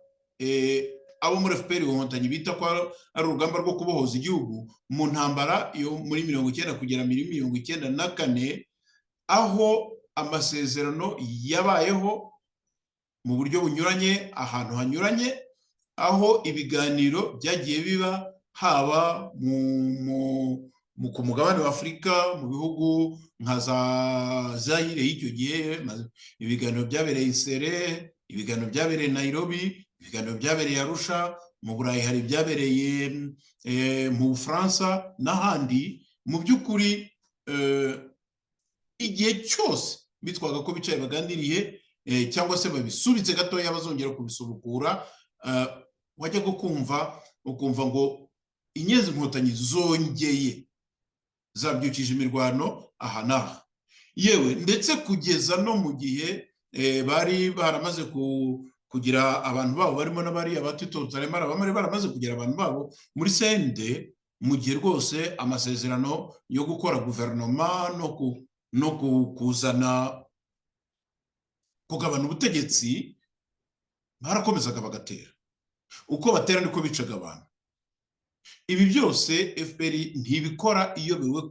abo muri FPR Inkotanyi bita ko ari urugamba rwo kubohoza igihugu, mu ntambara yo muri 1990 kugera muri 1994, aho amasezerano yabayeho mu buryo bunyuranye, ahantu hanyuranye, aho ibiganiro byagiye biba haba ku mugabane wa Afurika, mu bihugu nka za Zaire y'icyo gihe, ibiganiro byabereye i Sere, ibiganiro byabereye Nairobi, ibiganiro byabereye Arusha, mu Burayi hari ibyabereye mu Bufaransa n'ahandi. Mu by'ukuri igihe cyose bitwaga ko bicaye baganiriye cyangwa se babisubitse gatoya bazongera kubisubukura, wajya ukumva ngo Inyenzi Inkotanyi zongeye zabyukije imirwano aha n'aha. Yewe ndetse kugeza no mu gihe bari baramaze kugira abantu babo barimo n'abari abatito Taremara, bamwe baramaze kugira abantu babo muri CND, mu gihe rwose amasezerano yo gukora guverinoma no kuzana kugabana ubutegetsi barakomezaga bagatera. Uko batera niko bicaga abantu. Ibi byose FPR ntibikora iyobewe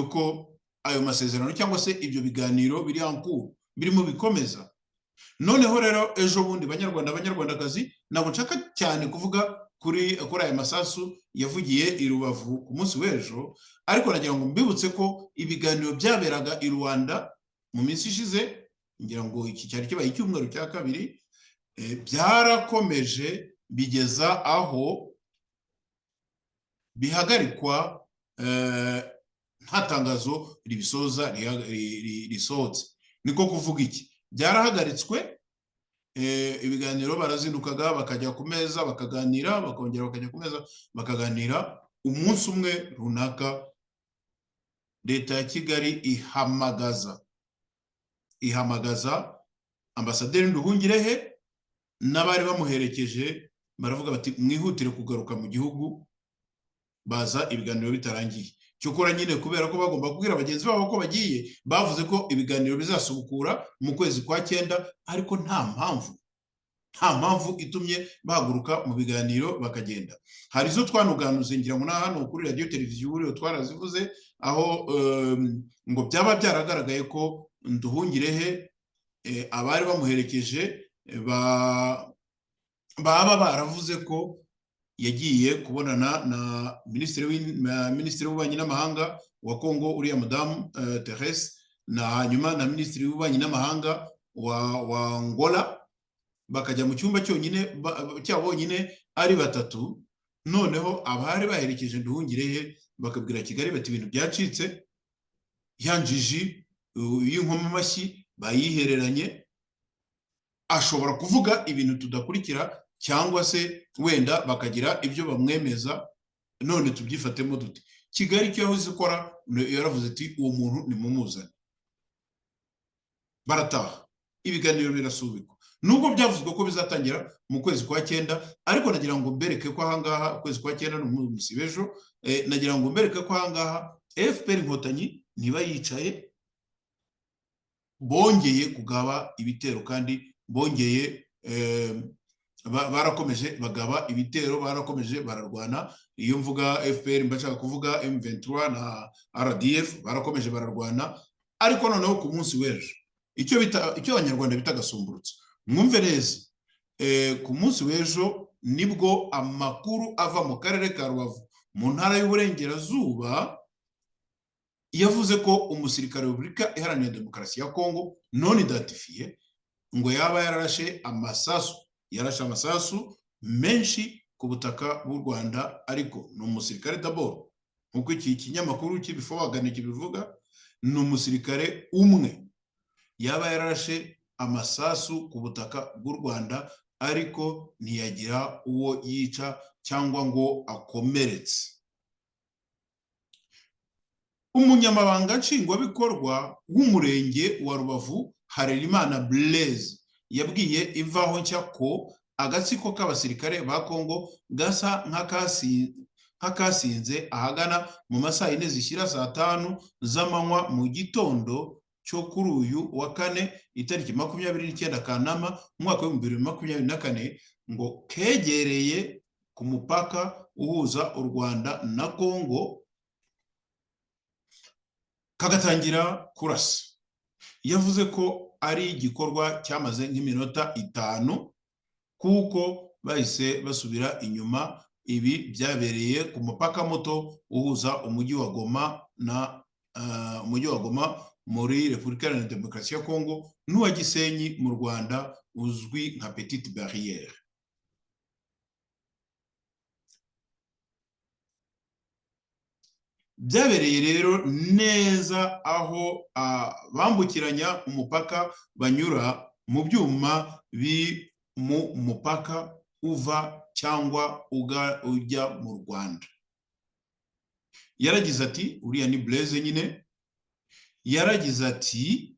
ko ayo masezerano cyangwa se ibyo biganiro biri ankuru birimo bikomeza. Noneho rero ejo bundi, banyarwanda, banyarwandakazi, ntabwo nshaka cyane kuvuga kuri aya masasu yavugiye i Rubavu ku munsi w'ejo, ariko nagira ngo mbibutse ko ibiganiro byaberaga i Rwanda mu minsi ishize, ngira ngo iki cyari kibaye icyumweru cya kabiri, byarakomeje bigeza aho bihagarikwa nta tangazo ribisoza risohotse. Niko kuvuga iki? Byarahagaritswe, ibiganiro barazindukaga bakajya ku meza bakaganira, bakongera bakajya ku meza bakaganira. Umunsi umwe runaka leta ya Kigali ihamagaza ambasaderi Nduhungirehe n'abari bamuherekeje, baravuga bati mwihutire kugaruka mu gihugu, baza ibiganiro bitarangiye. Cyokora nyine kubera ko bagomba kubwira bagenzi babo ko bagiye, bavuze ko ibiganiro bizasubukura mu kwezi kwa 9, ariko nta mpamvu itumye bahaguruka mu biganiro bakagenda. Hari zo twanuganuze, ngira ngo na hano kuri radio televiziyo uriyo twarazivuze, aho ngo byaba byaragaragaye ko Nduhungirehe abari bamuherekeje baba baravuze ko yagiye kubonana na minisitiri w'ububanyi n'amahanga wa Kongo, uriya mudamu Therese, na hanyuma na minisitiri w'ububanyi n'amahanga wa Angola, bakajya mu cyumba cyabo bonyine ari batatu. Noneho abari baherekeje Nduhungirehe bakabwira Kigali bati ibintu byacitse, yanjiji y'inkoma amashyi bayihereranye, ashobora kuvuga ibintu tudakurikira cyangwa se wenda bakagira ibyo bamwemeza, none tubyifatemo dute. Kigali cyo yahoze ikora yaravuze ati uwo muntu nimumuzane. Barataha, ibiganiro birasubikwa. Nubwo byavuzwe ko bizatangira mu kwezi kwa 9, ariko nagira ngo mbereke ko ahangaha ukwezi kwa 9 n'umunsi w'ejo, nagira ngo mbereke ko ahangaha FPR Inkotanyi niba yicaye, bongeye kugaba ibitero kandi bongeye barakomeje bagaba ibitero, barakomeje bararwana. Iyo mvuga FPR mbashaka kuvuga M23 na RDF, barakomeje bararwana. Ariko noneho ku munsi w'ejo icyo abanyarwanda bita gasumburutso, mwumve neza, ku munsi w'ejo nibwo amakuru ava mu karere ka Rubavu mu ntara y'Uburengerazuba yavuze ko umusirikare wa Repubulika Iharanira Demokarasi ya Kongo non identifié ngo yaba yararashe amasasu menshi ku butaka bw'u Rwanda. Ariko ni umusirikare d'abord, nkuko iki kinyamakuru kibifobagana kibivuga, ni umusirikare umwe yaba yararashe amasasu ku butaka bw'u Rwanda, ariko ntiyagira uwo yica cyangwa ngo akomeretse. Umunyamabanga nshingwabikorwa w'umurenge wa Rubavu Harerimana Blaise yabwiye Imvaho Nshya ko agatsiko k'abasirikare ba Kongo gasa nk'akasinze ahagana mu masaha 4 zishyira saa 5 z'amanywa mu gitondo cyo kuri uyu wa kane itariki 29 Kanama umwaka wa 2024, ngo kegereye ku mupaka uhuza u Rwanda na Kongo kagatangira kurasa. Yavuze ko ari igikorwa cyamaze nk'iminota 5 kuko bahise basubira inyuma. Ibi byabereye ku mupaka muto uhuza umujyi wa Goma muri Repubulika Iharanira Demokarasi ya Kongo n'uwa Gisenyi mu Rwanda uzwi nka Petite Barrière. Byabereye rero neza aho bambukiranya umupaka banyura mu byuma mu mupaka uva cyangwa ujya mu Rwanda. Yaragize ati, uriya ni Blaise nyine, yaragize ati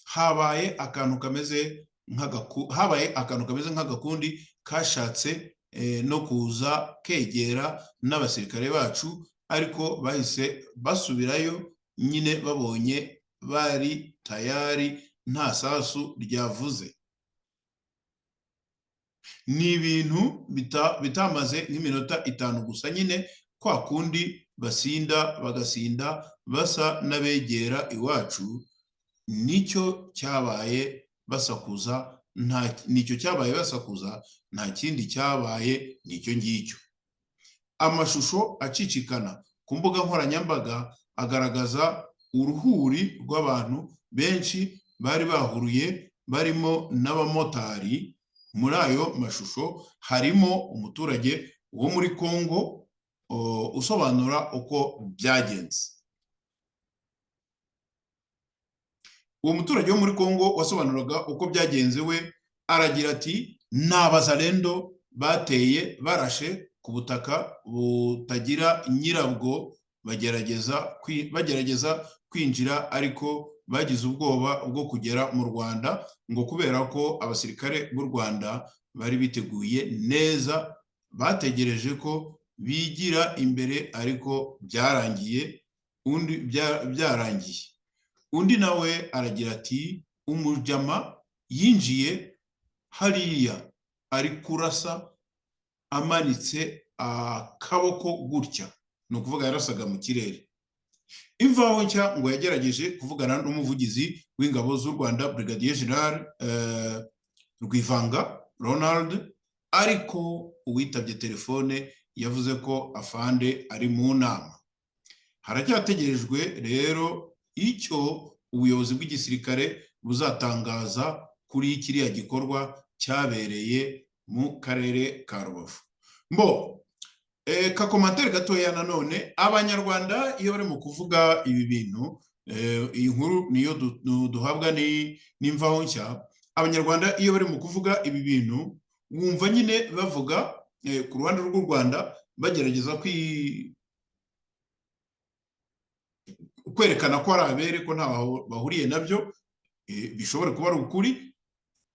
habaye akantu kameze nk'agakundi kashatse no kuza kegera n'abasirikare bacu, ariko bahise basubirayo nyine babonye bari tayari nta sasu ryavuze. Ni ibintu bitamaze nk'iminota 5 gusa, nyine kwa kundi bagasinda basa n'abegera iwacu, nicyo cyabaye basakuza, nta kindi cyabaye, nicyo ngicyo. Amashusho acicikana ku mbuga nkoranyambaga agaragaza uruhuri rw'abantu benshi bari bahuruye, barimo n'abamotari. Muri ayo mashusho harimo umuturage wo muri Kongo usobanura uko byagenze. Uwo muturage wo muri Kongo wasobanuraga uko byagenze we aragira ati, n'abazalendo bateye barashe ku butaka butagira nyirabwo, bagerageza kwinjira, ariko bagize ubwoba bwo kugera mu Rwanda, ngo kubera ko abasirikare b'u Rwanda bari biteguye neza, bategereje ko bigira imbere, ariko byarangiye. Undi nawe aragira ati, umujama yinjiye hariya ari kurasa amanitse akaboko gutya, ni ukuvuga yarasaga mu kirere. Imvaho Nshya ngo yagerageje kuvugana n'umuvugizi w'ingabo z'u Rwanda Brigadier General Rwivanga Ronald, ariko uwitabye telefone yavuze ko afande ari mu nama. Haracyategerejwe rero icyo ubuyobozi bw'igisirikare buzatangaza kuri kiriya gikorwa cyabereye mu karere ka Rubavu. Kakomantere gatoya nanone, abanyarwanda iyo bari mu kuvuga ibi bintu, iyi nkuru niyo duhabwa n'Imvaho Nshya. Abanyarwanda iyo bari mu kuvuga ibi bintu wumva nyine bavuga ku ruhande rw'u Rwanda, bagerageza kwerekana ko ari abere, ko nta bahuriye nabyo, bishobora kuba ari ukuri.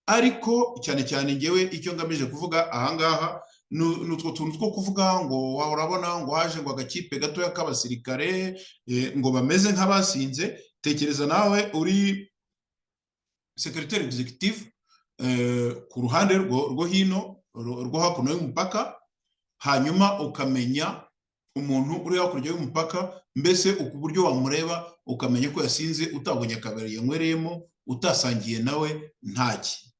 Ariko cyane cyane ngewe icyo ngamije kuvuga ahangaha nutwo tuntu two kuvuga ngo urabona ngo haje ngo agakipe gatoya k'abasirikare ngo bameze nk'abasinze. Tekereza nawe uri secrétaire exécutif ku ruhande rwo hino rwo hakuno y'umupaka, hanyuma ukamenya umuntu uri hakurya y'umupaka, mbese ku buryo wamureba ukamenya ko yasinze, utabonye akabari yanywereyemo, utasangiye nawe ntaki.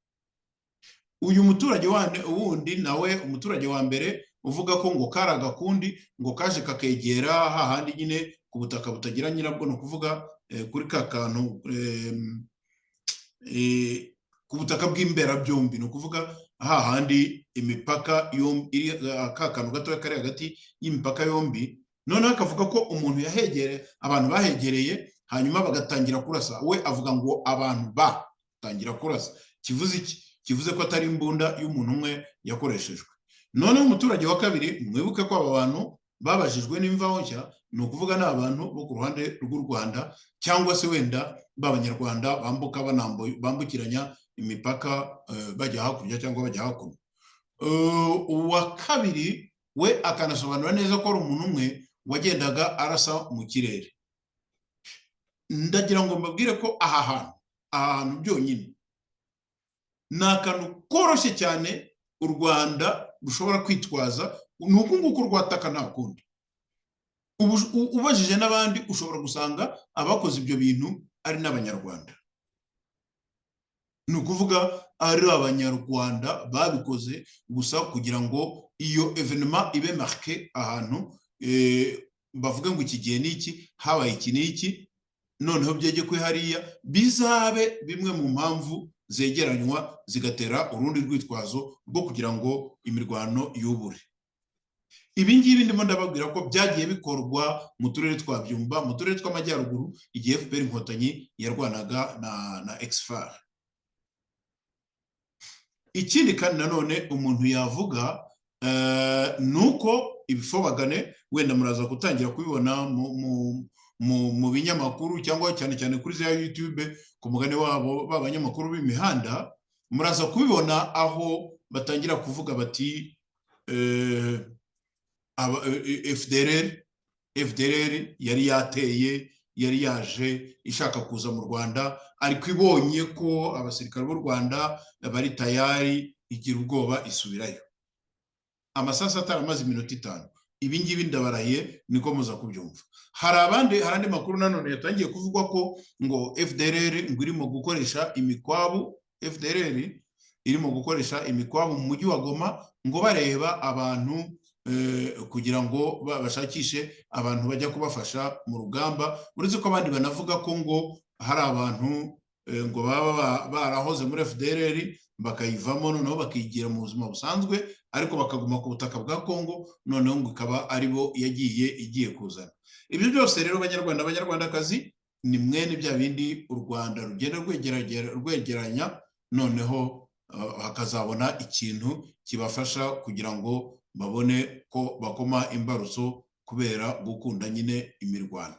Uyu muturage wundi nawe, umuturage wa mbere uvuga ko ngo kari agakundi ngo kaje kakegera hahandi nyine ku butaka butagira nyirabwo, ni ukuvuga kuri ka kantu ku butaka bw'imbera byombi, ni ukuvuga hahandi imipaka iri ka kantu gatoya kari hagati y'imipaka yombi. Noneho akavuga ko umuntu yahegereye, abantu bahegereye hanyuma bagatangira kurasa. We avuga ngo abantu batangira kurasa. Kivuze iki? Kivuze ko atari imbunda y'umuntu umwe yakoreshejwe. Noneho umuturage wa kabiri, mwibuke ko aba bantu babajijwe n'imvaho nshya, ni ukuvuga ni abantu bo ku ruhande rw'u Rwanda cyangwa se wenda b'Abanyarwanda bambukiranya imipaka bajya hakurya cyangwa bajya hakuno. Uwa kabiri we akanasobanura neza ko ari umuntu umwe wagendaga arasa mu kirere. Ndagira ngo mbabwire ko aha hantu byonyine ni akantu koroshye cyane u Rwanda rushobora kwitwaza, ni uku nguku rwataka nta kundi. Ubajije n'abandi ushobora gusanga abakoze ibyo bintu ari n'Abanyarwanda. Ni ukuvuga ari Abanyarwanda babikoze gusa kugira ngo iyo evenement ibe marqué ahantu, bavuga ngo iki gihe n'iki habaye iki n'iki, noneho byegekwe hariya, bizabe bimwe mu mpamvu zegeranywa zigatera urundi rwitwazo rwo kugira ngo imirwano yubure. Ibi ngibi ndimo ndababwira ko byagiye bikorwa mu turere twa Byumba, mu turere tw'amajyaruguru, igihe FPR Inkotanyi yarwanaga na Exfar. Ikindi kandi nanone umuntu yavuga nuko ibifobagane wenda muraza gutangira kubibona mu binyamakuru cyangwa cyane cyane kuri za YouTube ku mugane wabo b'abanyamakuru b'imihanda, muraza kubibona aho batangira kuvuga bati FDLR yari yateye, yari yaje ishaka kuza mu Rwanda, ariko ibonye ko abasirikare b'u Rwanda bari tayari, igira ubwoba isubirayo. Amasasa ataramaze iminota 5. Ibi ngibi ndabarahiye niko muza kubyumva. Hari andi makuru nanone yatangiye kuvugwa ko ngo FDLR ngo irimo gukoresha imikwabu, FDLR irimo gukoresha imikwabu mu mujyi wa Goma, ngo bareba abantu kugira ngo bashakishe abantu bajya kubafasha mu rugamba. Uretse ko abandi banavuga ko ngo hari abantu ngo baba barahoze muri FDLR bakayivamo, noneho bakigira mu buzima busanzwe, ariko bakaguma ku butaka bwa Kongo, noneho ngo ikaba aribo igiye kuzana. Ibyo byose rero Banyarwanda, Banyarwandakazi, ni mwene bya bindi u Rwanda rugenda rwegeranya, noneho hakazabona ikintu kibafasha kugira ngo babone ko bakoma imbarutso kubera gukunda nyine imirwano.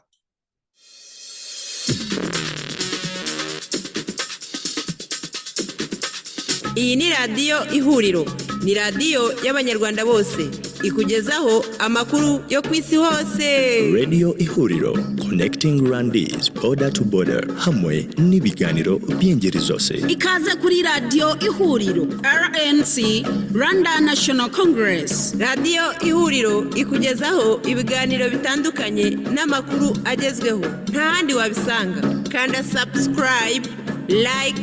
Iyi ni radiyo Ihuriro, ni radiyo y'Abanyarwanda bose, ikugezaho amakuru yo ku isi hose.
Radio Ihuriro, connecting Rwandese border to border, hamwe n'ibiganiro by'ingeri zose.
Ikaze kuri radiyo Ihuriro, RNC, Rwanda National Congress.
Radiyo Ihuriro ikugezaho ibiganiro bitandukanye n'amakuru agezweho, nta handi wabisanga. Kanda subscribe, like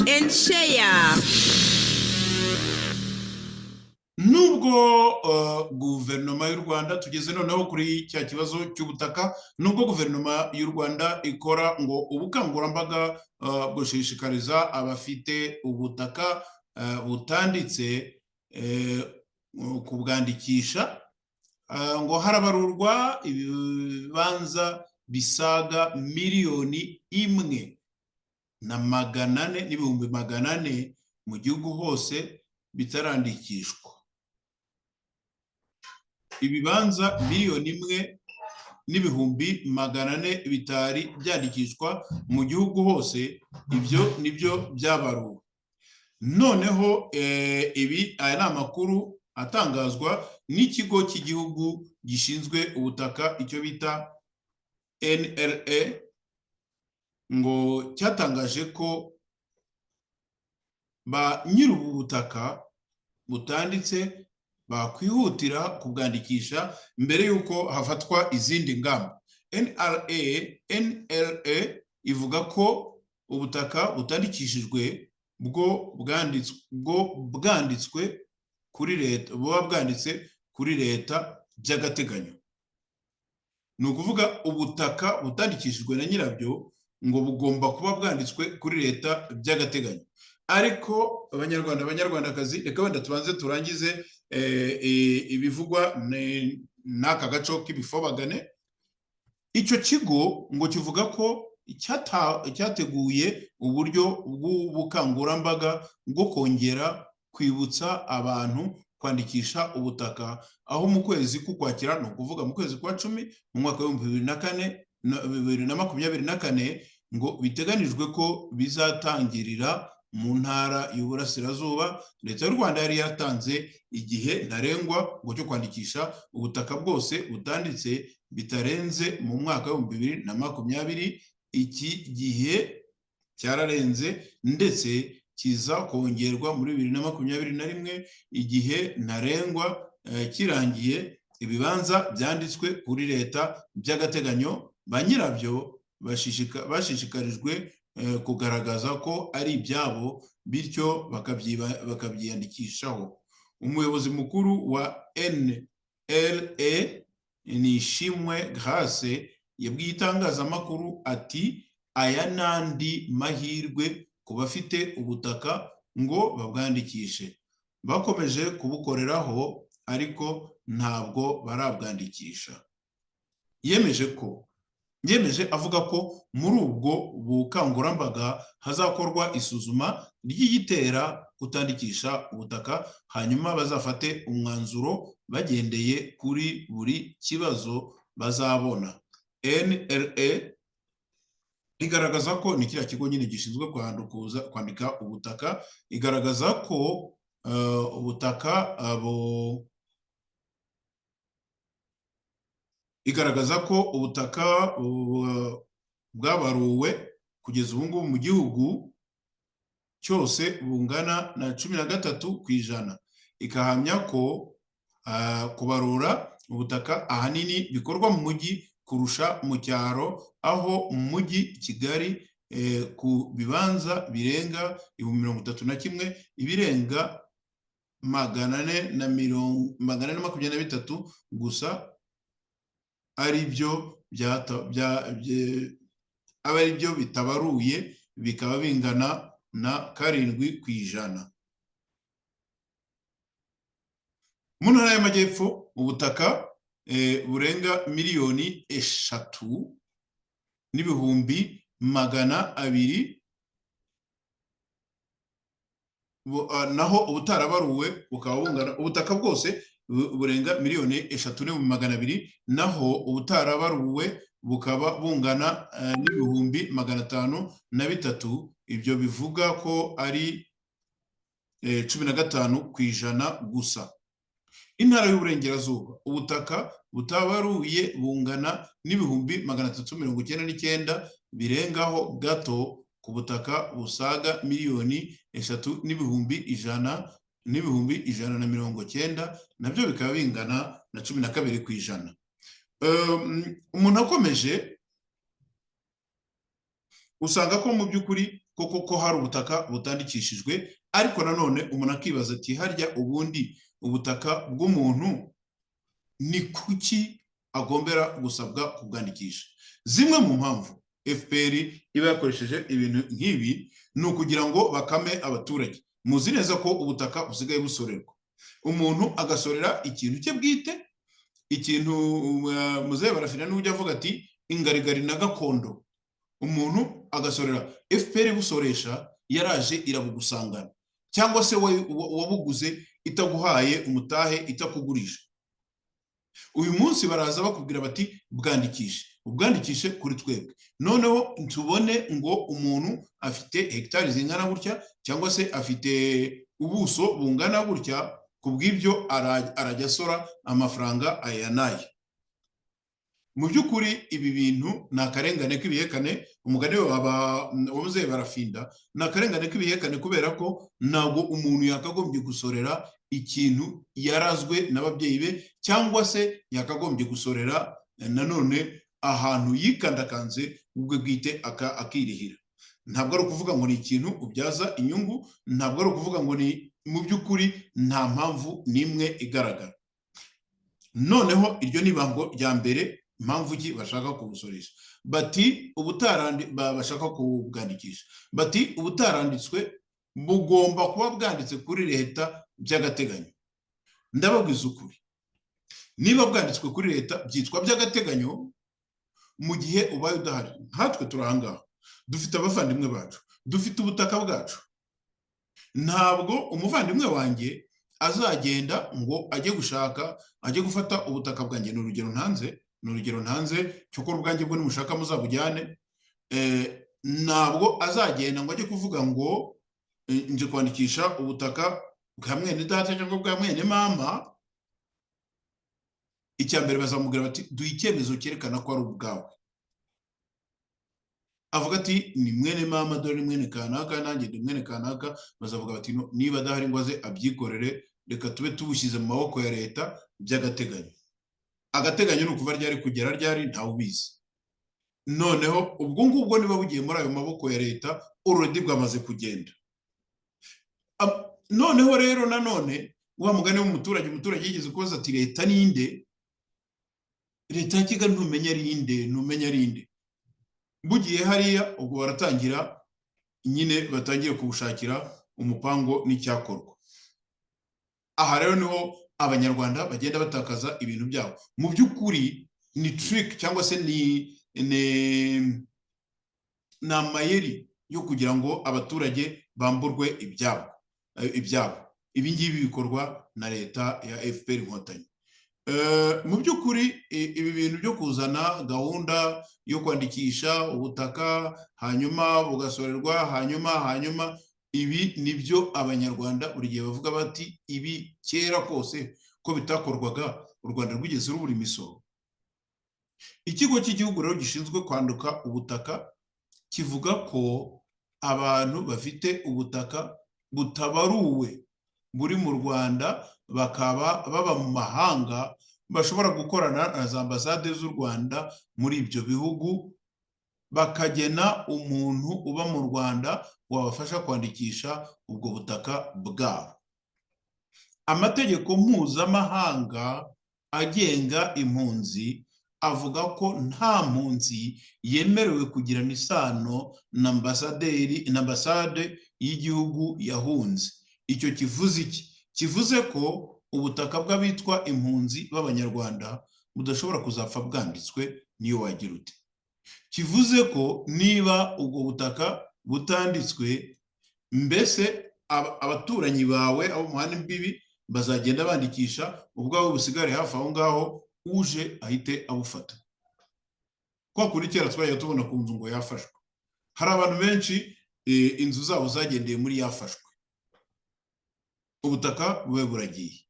and share.
Nubwo guverinoma y'u Rwanda, tugeze noneho kuri cya kibazo cy'ubutaka, nubwo guverinoma y'u Rwanda ikora ngo ubukangurambaga gushishikariza abafite ubutaka butanditse kubwandikisha, ngo harabarurwa ibibanza bisaga 1,400,000 mu gihugu hose bitarandikishwa. Ibibanza 1,400,000 bitari byandikishwa mu gihugu hose, ibyo nibyo byabaruwe. Noneho aya ni amakuru atangazwa n'ikigo cy'igihugu gishinzwe ubutaka, icyo bita NRA, ngo cyatangaje ko ba nyir'ubu butaka butanditse bakwihutira kubwandikisha mbere y'uko hafatwa izindi ngamba. NLA ivuga ko ubutaka butandikishijwe bwo bwanditswe kuri leta, buba bwanditse kuri leta by'agateganyo. Ni ukuvuga ubutaka butandikishijwe na nyirabyo ngo bugomba kuba bwanditswe kuri leta by'agateganyo. Ariko abanyarwandakazi, reka wenda tubanze turangize ibivugwa n'aka gaco k'ibifobagane. Icyo kigo ngo kivuga ko cyateguye uburyo bw'ubukangurambaga bwo kongera kwibutsa abantu kwandikisha ubutaka, aho mu kwezi k'Ukwakira, ni ukuvuga mu kwezi kwa 10 mu mwaka wa 2024 ngo biteganijwe ko bizatangirira mu ntara y'Uburasirazuba. Leta y'u Rwanda yari yatanze igihe ntarengwa ngo cyo kwandikisha ubutaka bwose butanditse bitarenze mu mwaka wa 2020. Iki gihe cyararenze ndetse kiza kongerwa muri 2021, igihe ntarengwa kirangiye ibibanza byanditswe kuri leta by'agateganyo ba nyirabyo bashishikarijwe kugaragaza ko ari ibyabo, bityo bakabyiyandikishaho. Umuyobozi mukuru wa NLA Nishimwe Grace yabwiye itangazamakuru ati aya n'andi mahirwe ku bafite ubutaka ngo babwandikishe. Bakomeje kubukoreraho ariko ntabwo barabwandikisha. Yemeje avuga ko muri ubwo bukangurambaga hazakorwa isuzuma ry'igitera kutandikisha ubutaka, hanyuma bazafate umwanzuro bagendeye kuri buri kibazo bazabona. NLA igaragaza ko ni kiriya kigo nyine gishinzwe kwandika ubutaka, igaragaza ko ubutaka bwabaruwe kugeza ubu ngubu mu gihugu cyose bungana na 13%. Ikahamya ko kubarura ubutaka ahanini bikorwa mu mujyi kurusha mu cyaro, aho mu mujyi Kigali ku bibanza birenga 31,000 ibirenga 423 gusa ari byo bitabaruye, bikaba bingana na 7%. Mu ntara y'Amajyepfo ubutaka burenga 3,200,000 naho ubutarabaruwe bukaba bungana, ubutaka bwose burenga 3,200,000 naho ubutarabaruwe bukaba bungana n'ibihumbi 503. Ibyo bivuga ko ari 15% gusa. Intara y'Uburengerazuba ubutaka butabaruye bungana n'ibihumbi 399 birengaho gato ku butaka busaga 3,100,000 nabyo bikaba bingana na 12%. Umuntu akomeje usanga ko mu by'ukuri ko hari ubutaka butandikishijwe, ariko nanone umuntu akibaza ati harya ubundi ubutaka bw'umuntu ni kuki agombera gusabwa kubwandikisha? Zimwe mu mpamvu FPR iba yakoresheje ibintu nk'ibi ni ukugira ngo bakame abaturage. Muzi neza ko ubutaka busigaye busorerwa, umuntu agasorera ikintu cye bwite, ikintu Muzehe Barafina n'ujya avuga ati ingarigari na gakondo, umuntu agasorera. FPR busoresha yaraje irabugusangana, cyangwa se wabuguze itaguhaye umutahe, itakugurisha. Uyu munsi baraza bakubwira bati ubwandikishe kuri twebwe, noneho tubone ngo umuntu afite hegitari zingana gutya cyangwa se afite ubuso bungana gutya, kubw'ibyo arajya asora amafaranga aya n'aya. mu by'ukuri ibi bintu ni akarengane k'ibihekane, umugani wamuzehe barafinda, ni akarengane k'ibihekane kubera ko ntabwo umuntu yakagombye gusorera ikintu yarazwe n'ababyeyi be, cyangwa se yakagombye gusorera nanone ahantu yikandakanze ubwe bwite akirihira. Ntabwo ari ukuvuga ngo ni ikintu ubyaza inyungu, ntabwo ari ukuvuga ngo ni mu by'ukuri nta mpamvu n'imwe igaragara. Noneho iryo ni ibango rya mbere, impamvu ki bashaka kubusoresha. Bati bashaka kubwandikisha, bati ubutaranditswe bugomba kuba bwanditse kuri leta by'agateganyo. Ndababwiza ukuri, niba bwanditswe kuri leta byitwa by'agateganyo mu gihe ubaye udahari. Nkatwe turahangaha, dufite abavandimwe bacu, dufite ubutaka bwacu. Ntabwo umuvandimwe wanjye azagenda ngo ajye gushaka, ajye gufata ubutaka bwanjye. Ni urugero ntanze cyokora ubwanjye bwo nimushaka muzabujyane. Ntabwo azagenda ngo ajye kuvuga ngo nje kwandikisha ubutaka bwa mwene data cyangwa bwa mwene mama. Icya mbere bazamubwira bati duhe icyemezo cyerekana ko ari ubwawe. Avuga ati ni mwene mama, dore ni mwene kanaka, nanjye ndi mwene kanaka. Bazavuga bati niba adahari ngo aze abyikorere, reka tube tubushyize mu maboko ya leta by'agateganyo. Agateganyo ni ukuva ryari kugera ryari ntawe ubizi. Noneho ubwo ngubwo niba bugiye muri ayo maboko ya leta, already bwamaze kugenda. Noneho rero nanone wa mugani w'umuturage, umuturage yigeze kubaza ati leta ninde? Leta ya Kigali ntumenya ari inde. Bugiye hariya ubwo baratangira nyine, batangiye kubushakira umupango n'icyakorwa. Aha rero niho abanyarwanda bagenda batakaza ibintu byabo. Mu by'ukuri ni trick cyangwa se ni amayeri yo kugira ngo abaturage bamburwe ibyabo. Ibi ngibi bikorwa na leta ya FPR Inkotanyi. Mu by'ukuri ibi bintu byo kuzana gahunda yo kwandikisha ubutaka hanyuma bugasorerwa hanyuma ibi nibyo abanyarwanda buri gihe bavuga bati ibi kera kose ko bitakorwaga, u Rwanda rwigeze rubura imisoro. Ikigo cy'igihugu rero gishinzwe kwandika ubutaka kivuga ko abantu bafite ubutaka butabaruwe buri mu Rwanda bakaba baba mu mahanga bashobora gukorana na za ambasade z'u Rwanda muri ibyo bihugu, bakagena umuntu uba mu Rwanda wabafasha kwandikisha ubwo butaka bwabo. Amategeko mpuzamahanga agenga impunzi avuga ko nta mpunzi yemerewe kugirana isano na ambasade y'igihugu yahunze. Icyo kivuze iki? Kivuze ko ubutaka bw'abitwa impunzi b'abanyarwanda budashobora kuzapfa bwanditswe niyo wagira ute. Kivuze ko niba ubwo butaka butanditswe, mbese abaturanyi bawe abo muhana imbibi bazagenda bandikisha, ubwawe busigare hafi aho ngaho, uje ahite abufata. Kwa kuri kera twagiye tubona ku nzu ngo yafashwe. Hari abantu benshi inzu zabo zagendeye muri yafashwe, ubutaka bube buragiye.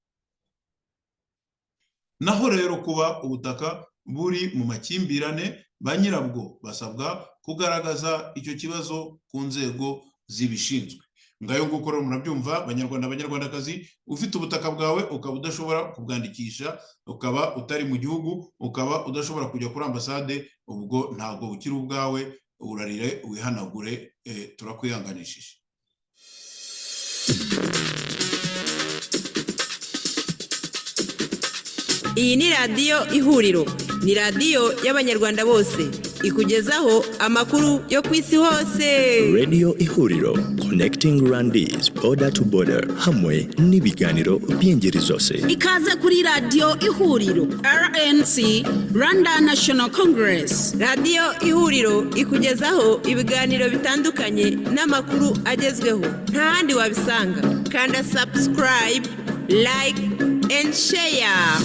Naho rero kuba ubutaka buri mu makimbirane, ba nyirabwo basabwa kugaragaza icyo kibazo ku nzego zibishinzwe. Ngayo nguko rero murabyumva banyarwanda, abanyarwandakazi, ufite ubutaka bwawe ukaba udashobora kubwandikisha, ukaba utari mu gihugu, ukaba udashobora kujya kuri ambasade, ubwo ntabwo bukiri ubwawe, urarire wihanagure, turakwihanganishije.
Iyi ni radiyo Ihuriro, ni radiyo y'abanyarwanda bose, ikugezaho amakuru yo ku isi hose.
Radio Ihuriro, connecting Rwandese border to border, hamwe n'ibiganiro by'ingeri zose.
Ikaze kuri radiyo Ihuriro, RNC, Rwanda National Congress.
Radiyo Ihuriro ikugezaho ibiganiro bitandukanye n'amakuru agezweho, nta handi wabisanga. Kanda subscribe, like and share.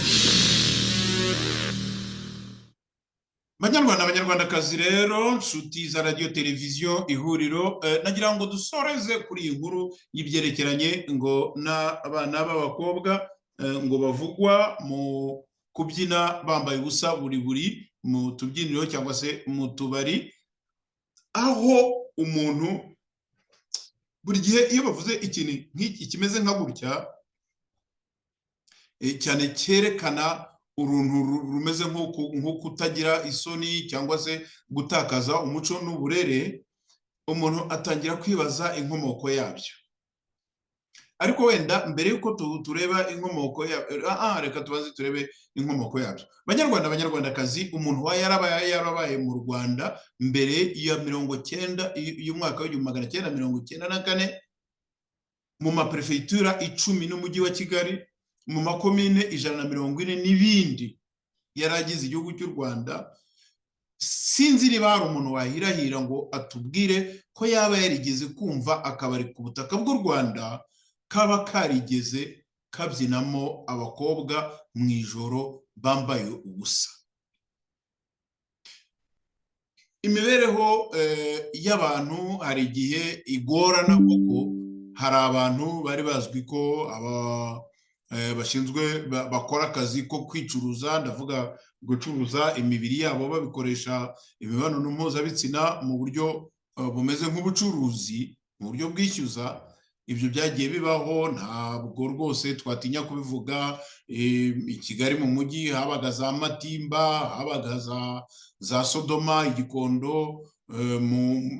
Banyarwanda, abanyarwandakazi rero, nshuti za radio televiziyo Ihuriro, nagira ngo dusoreze kuri iyi nkuru y'ibyerekeranye ngo n'abana b'abakobwa ngo bavugwa kubyina bambaye ubusa buri mu tubyiniro cyangwa se mu tubari, aho umuntu buri gihe iyo bavuze ikintu nk'iki kimeze nka gutya cyane cyerekana uruntu rumeze nko kutagira isoni cyangwa se gutakaza umuco n'uburere, umuntu atangira kwibaza inkomoko yabyo. Ariko wenda mbere yuko tureba inkomoko yabyo, reka tubaze turebe inkomoko yabyo. Banyarwanda banyarwandakazi, umuntu yarabaye mu Rwanda mbere ya 90 y'umwaka w'1994 mu maprefegitura 10 n'umujyi wa Kigali, mu makomine 140 n'ibindi yaragize igihugu cy'u Rwanda. Sinzi niba hari umuntu wahirahira ngo atubwire ko yaba yarigeze kumva akabari ku butaka bw'u Rwanda kaba karigeze kabyinamo abakobwa mu ijoro bambaye ubusa. Imibereho y'abantu hari igihe igorana, kuko hari abantu bari bazwi ko bashinzwe bakora akazi ko kwicuruza, ndavuga gucuruza imibiri yabo babikoresha imibonano mpuzabitsina mu buryo bumeze nk'ubucuruzi, mu buryo bwishyuza. Ibyo byagiye bibaho, ntabwo rwose twatinya kubivuga. I Kigali mu mujyi habaga za Matimba, habaga za Sodoma, Igikondo,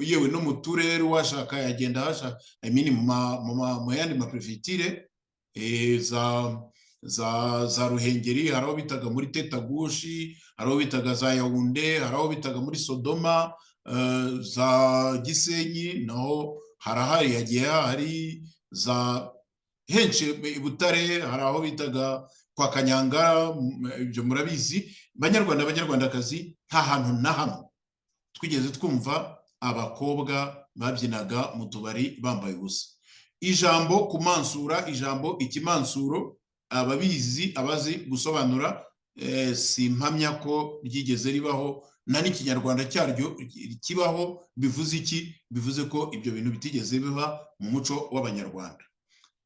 yewe no mu turere washaka yagenda hashaka mu yandi maprefegiture za Ruhengeri, hari aho bitaga muri Tetagushi, hari aho bitaga za Yaounde, hari aho bitaga muri Sodoma, za Gisenyi naho harahari, yagiye hari za henshi i Butare, hari aho bitaga kwa Kanyangara. Ibyo murabizi. Banyarwanda banyarwandakazi, nta hantu na hamwe twigeze twumva abakobwa babyinaga mu tubari bambaye ubusa. Ijambo kumansura, ijambo ikimansuro, ababizi abazi gusobanura, simpamya ko ryigeze ribaho, na n'ikinyarwanda cyaryo kibaho. Bivuze iki? Bivuze ko ibyo bintu bitigeze biba mu muco w'Abanyarwanda.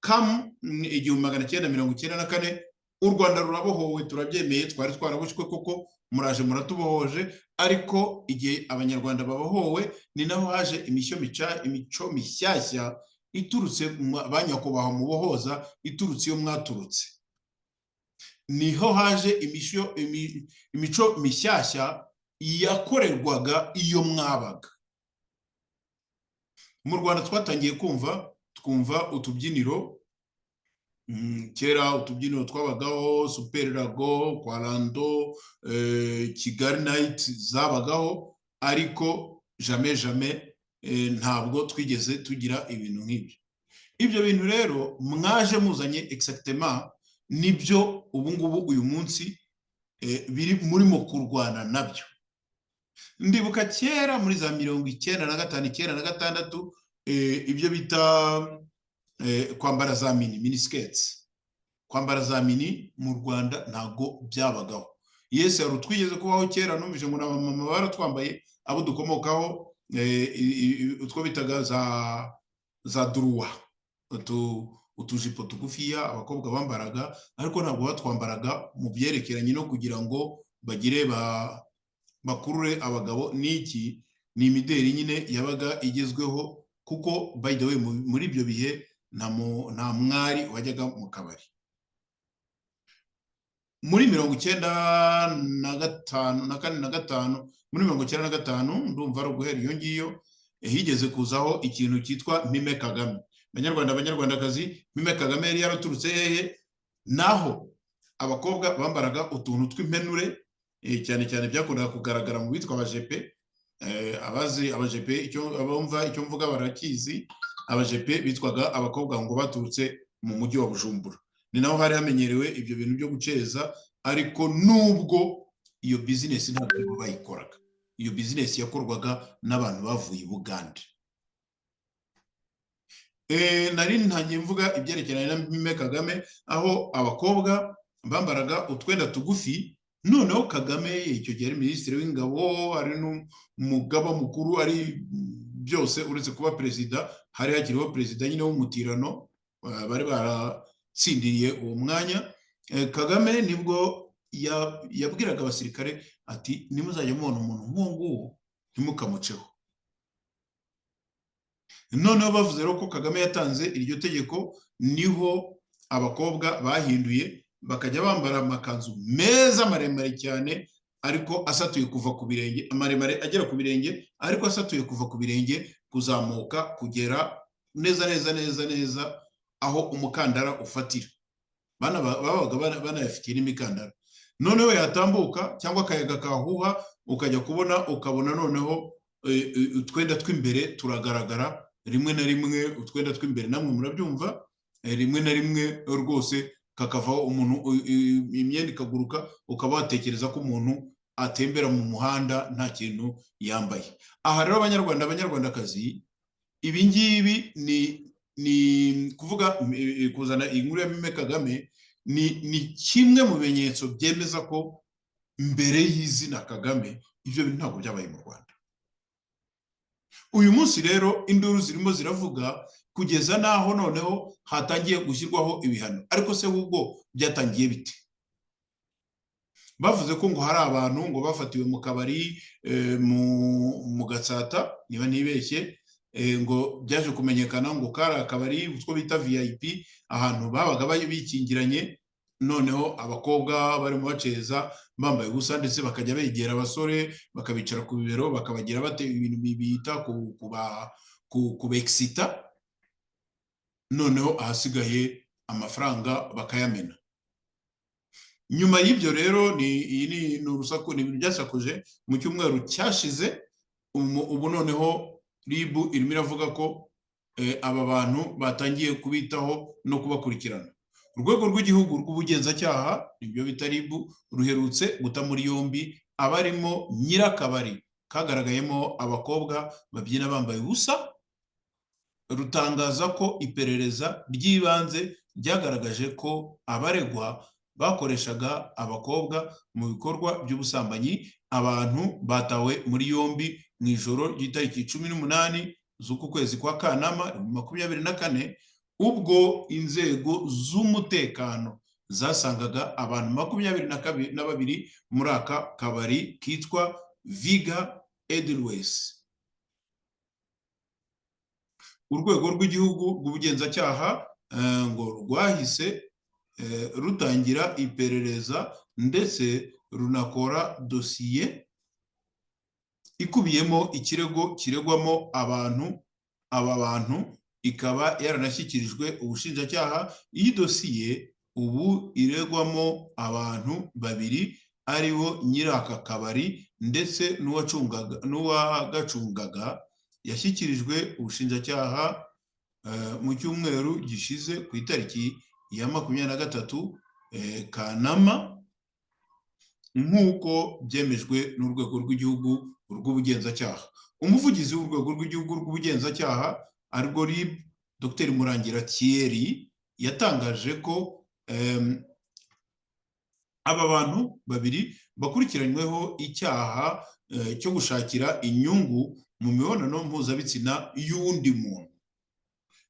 1994 u Rwanda rurabohowe, turabyemeye, twari twarabushywe koko, muraje muratubohoje. Ariko igihe Abanyarwanda babohowe ni naho haje imico mishyashya iturutse banyakubahwa mu bohoza, iturutse iyo mwaturutse. Niho haje imico mishyashya yakorerwaga iyo mwabaga. Mu Rwanda twatangiye twumva utubyiniro. Kera utubyiniro twabagaho, Super Lago, kwa Lando, Kigali Night zabagaho, ariko jamais ntabwo twigeze tugira ibintu nk'ibyo. Ibyo bintu rero mwaje muzanye exactement nibyo ubu ngubu uyu munsi biri murimo kurwana nabyo. Ndibuka kera muri za 1995 96 ibyo bita kwambara za mini skirts, kwambara za mini mu Rwanda ntago byabagaho. Yes, yari twigeze kubaho kera, numvise ngo n'abamama baratwambaye, abo dukomokaho, utwo bitaga za duruwa, utujipo tugufiya abakobwa bambaraga, ariko ntabwo batwambaraga mu byerekeranye no kugira ngo bagire bakurure abagabo. Niki ni imideri nyine yabaga igezweho, kuko by the way muri ibyo bihe nta mwari wajyaga mu kabari. Muri 1995 muri 1995 ndumva ari uguhera iyo ngiyo, higeze kuzaho ikintu cyitwa Mime Kagame. Banyarwanda banyarwandakazi, Mime Kagame yari yaraturutse hehe? Naho abakobwa bambaraga utuntu tw'impenure, cyane cyane byakundaga kugaragara mu bitwa abajepe. Abazi abajepe abumva icyo mvuga barakizi. Abajepe bitwaga abakobwa ngo baturutse mu mujyi wa Bujumbura. Ni naho hari hamenyerewe ibyo bintu byo guceza, ariko nubwo iyo business ntabwo bayikoraga. Iyo business yakorwaga n'abantu bavuye i Bugande. Nari ntangiye mvuga ibyerekeranye na Mime Kagame, aho abakobwa bambaraga utwenda tugufi. Noneho Kagame icyo gihe ari minisitiri w'ingabo, ari n'umugaba mukuru, ari byose uretse kuba perezida. Hari hakiriho perezida nyine w'umutirano, bari baratsindiriye uwo mwanya. Kagame nibwo yabwiraga abasirikare ati nimuzajya mubona umuntu nk'uwo nguwo ntimukamuceho. Noneho bavuze rero ko Kagame yatanze iryo tegeko, niho abakobwa bahinduye bakajya bambara amakanzu meza maremare cyane, ariko asatuye kuva ku birenge, maremare agera ku birenge, ariko asatuye kuva ku birenge kuzamuka kugera neza neza neza neza aho umukandara ufatira. Babaga banayafitiye n'imikandara. Noneho yatambuka cyangwa akayaga kahuha ukajya ukabona noneho utwenda tw'imbere turagaragara rimwe na rimwe, utwenda tw'imbere namwe murabyumva, rimwe na rimwe rwose kakavaho umuntu, imyenda ikaguruka, ukaba watekereza ko umuntu atembera mu muhanda nta kintu yambaye. Aha rero abanyarwanda, abanyarwandakazi, ibi ngibi ni kuvuga kuzana inkuru ya Mime Kagame ni kimwe mu bimenyetso byemeza ko mbere y'izina Kagame ibyo bintu ntabwo byabaye mu Rwanda. Uyu munsi rero induru zirimo ziravuga kugeza naho noneho hatangiye gushyirwaho ibihano. Ariko se ubwo byatangiye bite? Bavuze ko ngo hari abantu ngo bafatiwe mu kabari mu Gatsata, niba ntibeshye, ngo byaje kumenyekana ngo kari akabari utwo bita VIP, ahantu babaga bikingiranye, noneho abakobwa barimo baceza bambaye ubusa, ndetse bakajya begera abasore bakabicara ku bibero, bakabagira bate ibintu bita kubexita, noneho ahasigaye amafaranga bakayamena. Nyuma y'ibyo rero ni urusaku, ni ibintu byasakuje mu cyumweru cyashize. Ubu noneho RIB irimo iravuga ko aba bantu batangiye kubitaho no kubakurikirana. Urwego rw'igihugu rw'ubugenzacyaha, ibyo bita RIB, ruherutse guta muri yombi abarimo nyirakabari kagaragayemo abakobwa babyina bambaye ubusa. Rutangaza ko iperereza ry'ibanze ryagaragaje ko abaregwa bakoreshaga abakobwa mu bikorwa by'ubusambanyi. Abantu batawe muri yombi mu ijoro ry'itariki 18 z'uku kwezi kwa Kanama 2024, ubwo inzego z'umutekano zasangaga abantu 22 muri aka kabari kitwa Viga Edelweiss. Urwego rw'igihugu rw'ubugenzacyaha ngo rwahise rutangira iperereza ndetse runakora dosiye ikubiyemo ikirego kiregwamo aba bantu, ikaba yaranashyikirijwe ubushinjacyaha. Iyi dosiye ubu iregwamo abantu babiri, aribo nyiraka kabari ndetse n'uwagacungaga. Yashyikirijwe ubushinjacyaha mu cyumweru gishize ku itariki ya 23 Kanama, nk'uko byemejwe n'urwego rw'igihugu rw'ubugenzacyaha. Umuvugizi w'urwego rw'igihugu rw'ubugenzacyaha arwo RIB, Dr Murangira Thierry, yatangaje ko aba bantu babiri bakurikiranyweho icyaha cyo gushakira inyungu mu mibonano mpuzabitsina y'undi muntu.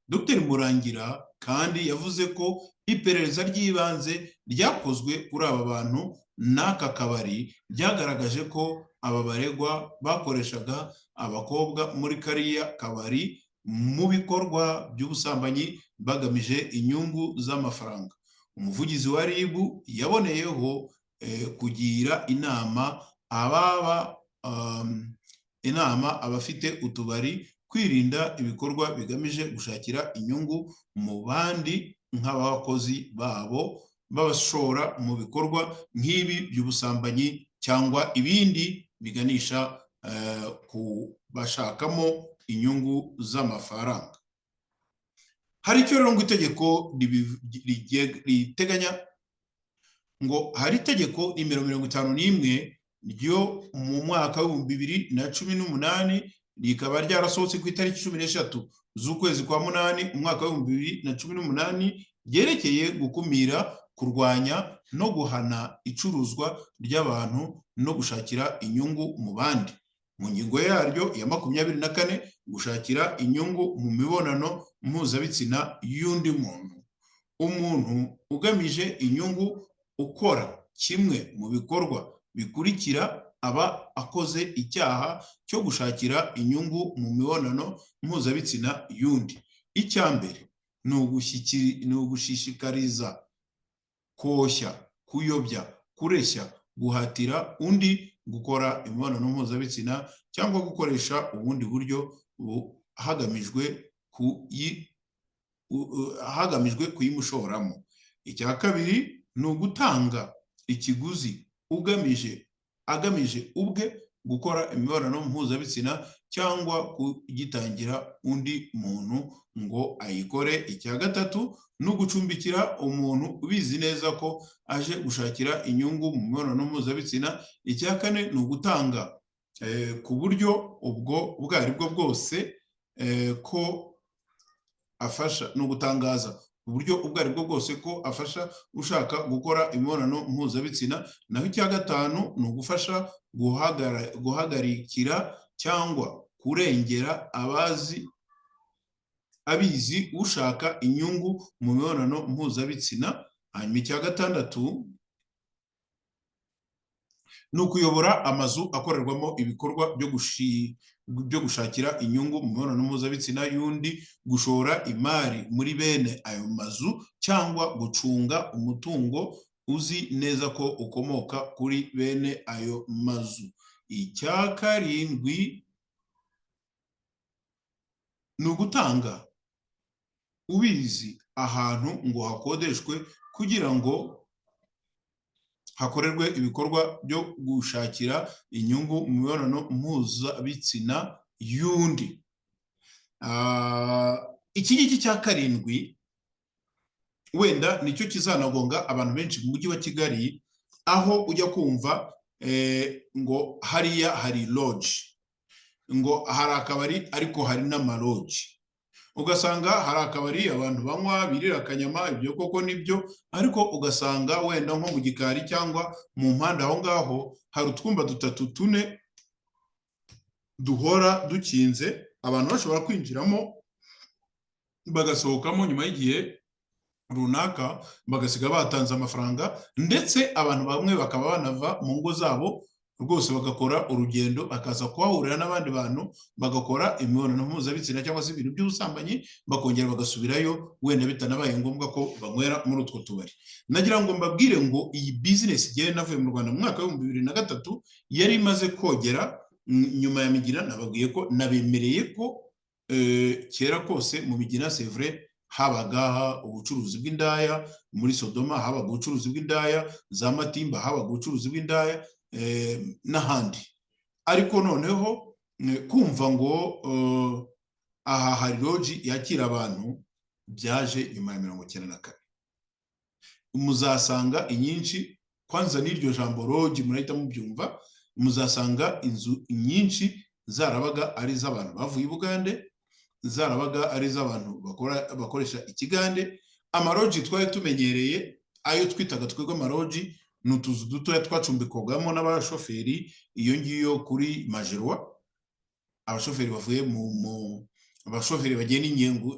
Dr Murangira kandi yavuze ko iperereza ry'ibanze ryakozwe kuri aba bantu n'aka kabari byagaragaje ko aba baregwa bakoreshaga abakobwa muri kariya kabari mu bikorwa by'ubusambanyi bagamije inyungu z'amafaranga. Umuvugizi wa RIB yaboneyeho kugira inama abafite utubari kwirinda ibikorwa bigamije gushakira inyungu mu bandi nk'abakozi babo, babashora mu bikorwa nk'ibi by'ubusambanyi cyangwa ibindi biganisha kubashakamo inyungu z'amafaranga. Hari icyo rero ngo itegeko riteganya, ngo hari itegeko nimero 51 ryo mu mwaka wa 2018 rikaba ryarasohotse ku itariki 13 z'ukwezi kwa munani umwaka wa 2018 ryerekeye gukumira, kurwanya no guhana icuruzwa ry'abantu no gushakira inyungu mu bandi. Mu ngingo yaryo ya 24, gushakira inyungu mu mibonano mpuzabitsina y'undi muntu. Umuntu ugamije inyungu ukora kimwe mu bikorwa bikurikira aba akoze icyaha cyo gushakira inyungu mu mibonano mpuzabitsina y'undi. Icya mbere ni ugushishikariza, koshya, kuyobya, kureshya, guhatira undi gukora imibonano mpuzabitsina cyangwa gukoresha ubundi buryo hagamijwe kuyimushoramo. Icya kabiri ni ugutanga ikiguzi agamije ubwe gukora imibonano mpuzabitsina cyangwa kugitangira undi muntu ngo ayikore. Icya gatatu ni ugucumbikira umuntu ubizi neza ko aje gushakira inyungu mu mibonano mpuzabitsina. Icya kane ni ugutanga ku buryo ubwo ari bwo bwose ko afasha, ni ugutangaza uburyo ubwo ari bwo bwose ko afasha ushaka gukora imibonano mpuzabitsina. Naho icya gatanu ni ugufasha guhagarikira cyangwa kurengera abizi ushaka inyungu mu mibonano mpuzabitsina. Hanyuma icya gatandatu ni ukuyobora amazu akorerwamo ibikorwa byo gushakira inyungu mu mibonano mpuzabitsina y'undi, gushora imari muri bene ayo mazu cyangwa gucunga umutungo uzi neza ko ukomoka kuri bene ayo mazu. Icya karindwi ni ugutanga ubizi ahantu ngo hakodeshwe kugira ngo hakorerwe ibikorwa byo gushakira inyungu mu mibonano mpuzabitsina y'undi. Iki ngiki cya karindwi wenda nicyo kizanagonga abantu benshi mu mujyi wa Kigali, aho ujya kumva ngo hariya hari lodge, ngo hari akabari ariko hari n'amaloji. Ugasanga hari akabari abantu banywa birira akanyama, ibyo koko nibyo, ariko ugasanga wenda nko mu gikari cyangwa mu mpande aho ngaho hari utwumba 3-4 duhora dukinze, abantu bashobora kwinjiramo bagasohokamo nyuma y'igihe runaka bagasiga batanze amafaranga, ndetse abantu bamwe bakaba banava mu ngo zabo rwose bagakora urugendo bakaza kuhahurira n'abandi bantu bagakora imibonano mpuzabitsina cyangwa se ibintu by'ubusambanyi, bakongera bagasubirayo wenda bitanabaye ngombwa ko banywera muri utwo tubari. Nagira ngo mbabwire ngo iyi business igiye navuye mu Rwanda mu mwaka wa 2003 yari imaze kogera nyuma ya Migina. Nababwiye ko nabemereye ko kera kose mu Migina c'est vrai habaga ubucuruzi bw'indaya, muri Sodoma habaga ubucuruzi bw'indaya, za Matimba habaga ubucuruzi bw'indaya n'ahandi. Ariko noneho kumva ngo aha hari lodge yakira abantu byaje nyuma ya 1994. Muzasanga inyinshi, kwanza n'iryo jambo lodge murahita mubyumva, muzasanga inzu nyinshi zarabaga ari z'abantu bavuye i Bugande, zarabaga ari z'abantu bakoresha ikigande. Amaroji twari tumenyereye ayo twitaga twego amaroji n'utuzu dutoya twacumbikwagamo n'abashoferi iyo ngiyo kuri Majerwa. Abashoferi bavuye abashoferi bagenda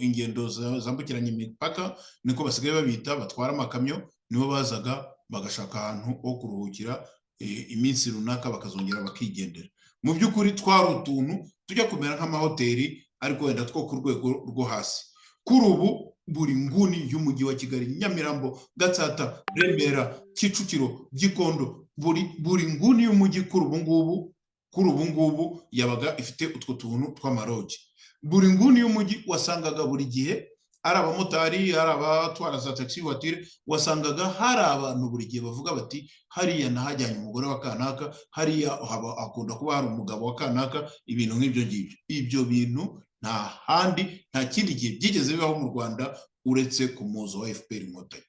ingendo zambukiranya imipaka, niko basigaye babita, batwara amakamyo, nibo bazaga bagashaka ahantu ho kuruhukira iminsi runaka bakazongera bakigendera. Mu by'ukuri twari utuntu tujya kumera nk'amahoteli ariko wenda two ku rwego rwo hasi. Kuri ubu buri nguni y'umujyi wa Kigali, Nyamirambo, Gatsata, Remera, Kicukiro, Gikondo, buri nguni y'umujyi kuri ubu ngubu yabaga ifite utwo tuntu tw'amaroji. Buri nguni y'umujyi wasangaga buri gihe ari abamotari, ari abatwara za taxi voiture, wasangaga hari abantu buri gihe bavuga bati hariya nahajyanye umugore wa kanaka, hariya akunda kuba hari umugabo wa kanaka, ibintu nk'ibyo ngibyo. Ibyo bintu nta handi, nta kindi gihe byigeze bibaho mu Rwanda uretse ku muzo wa FPR Inkotanyi.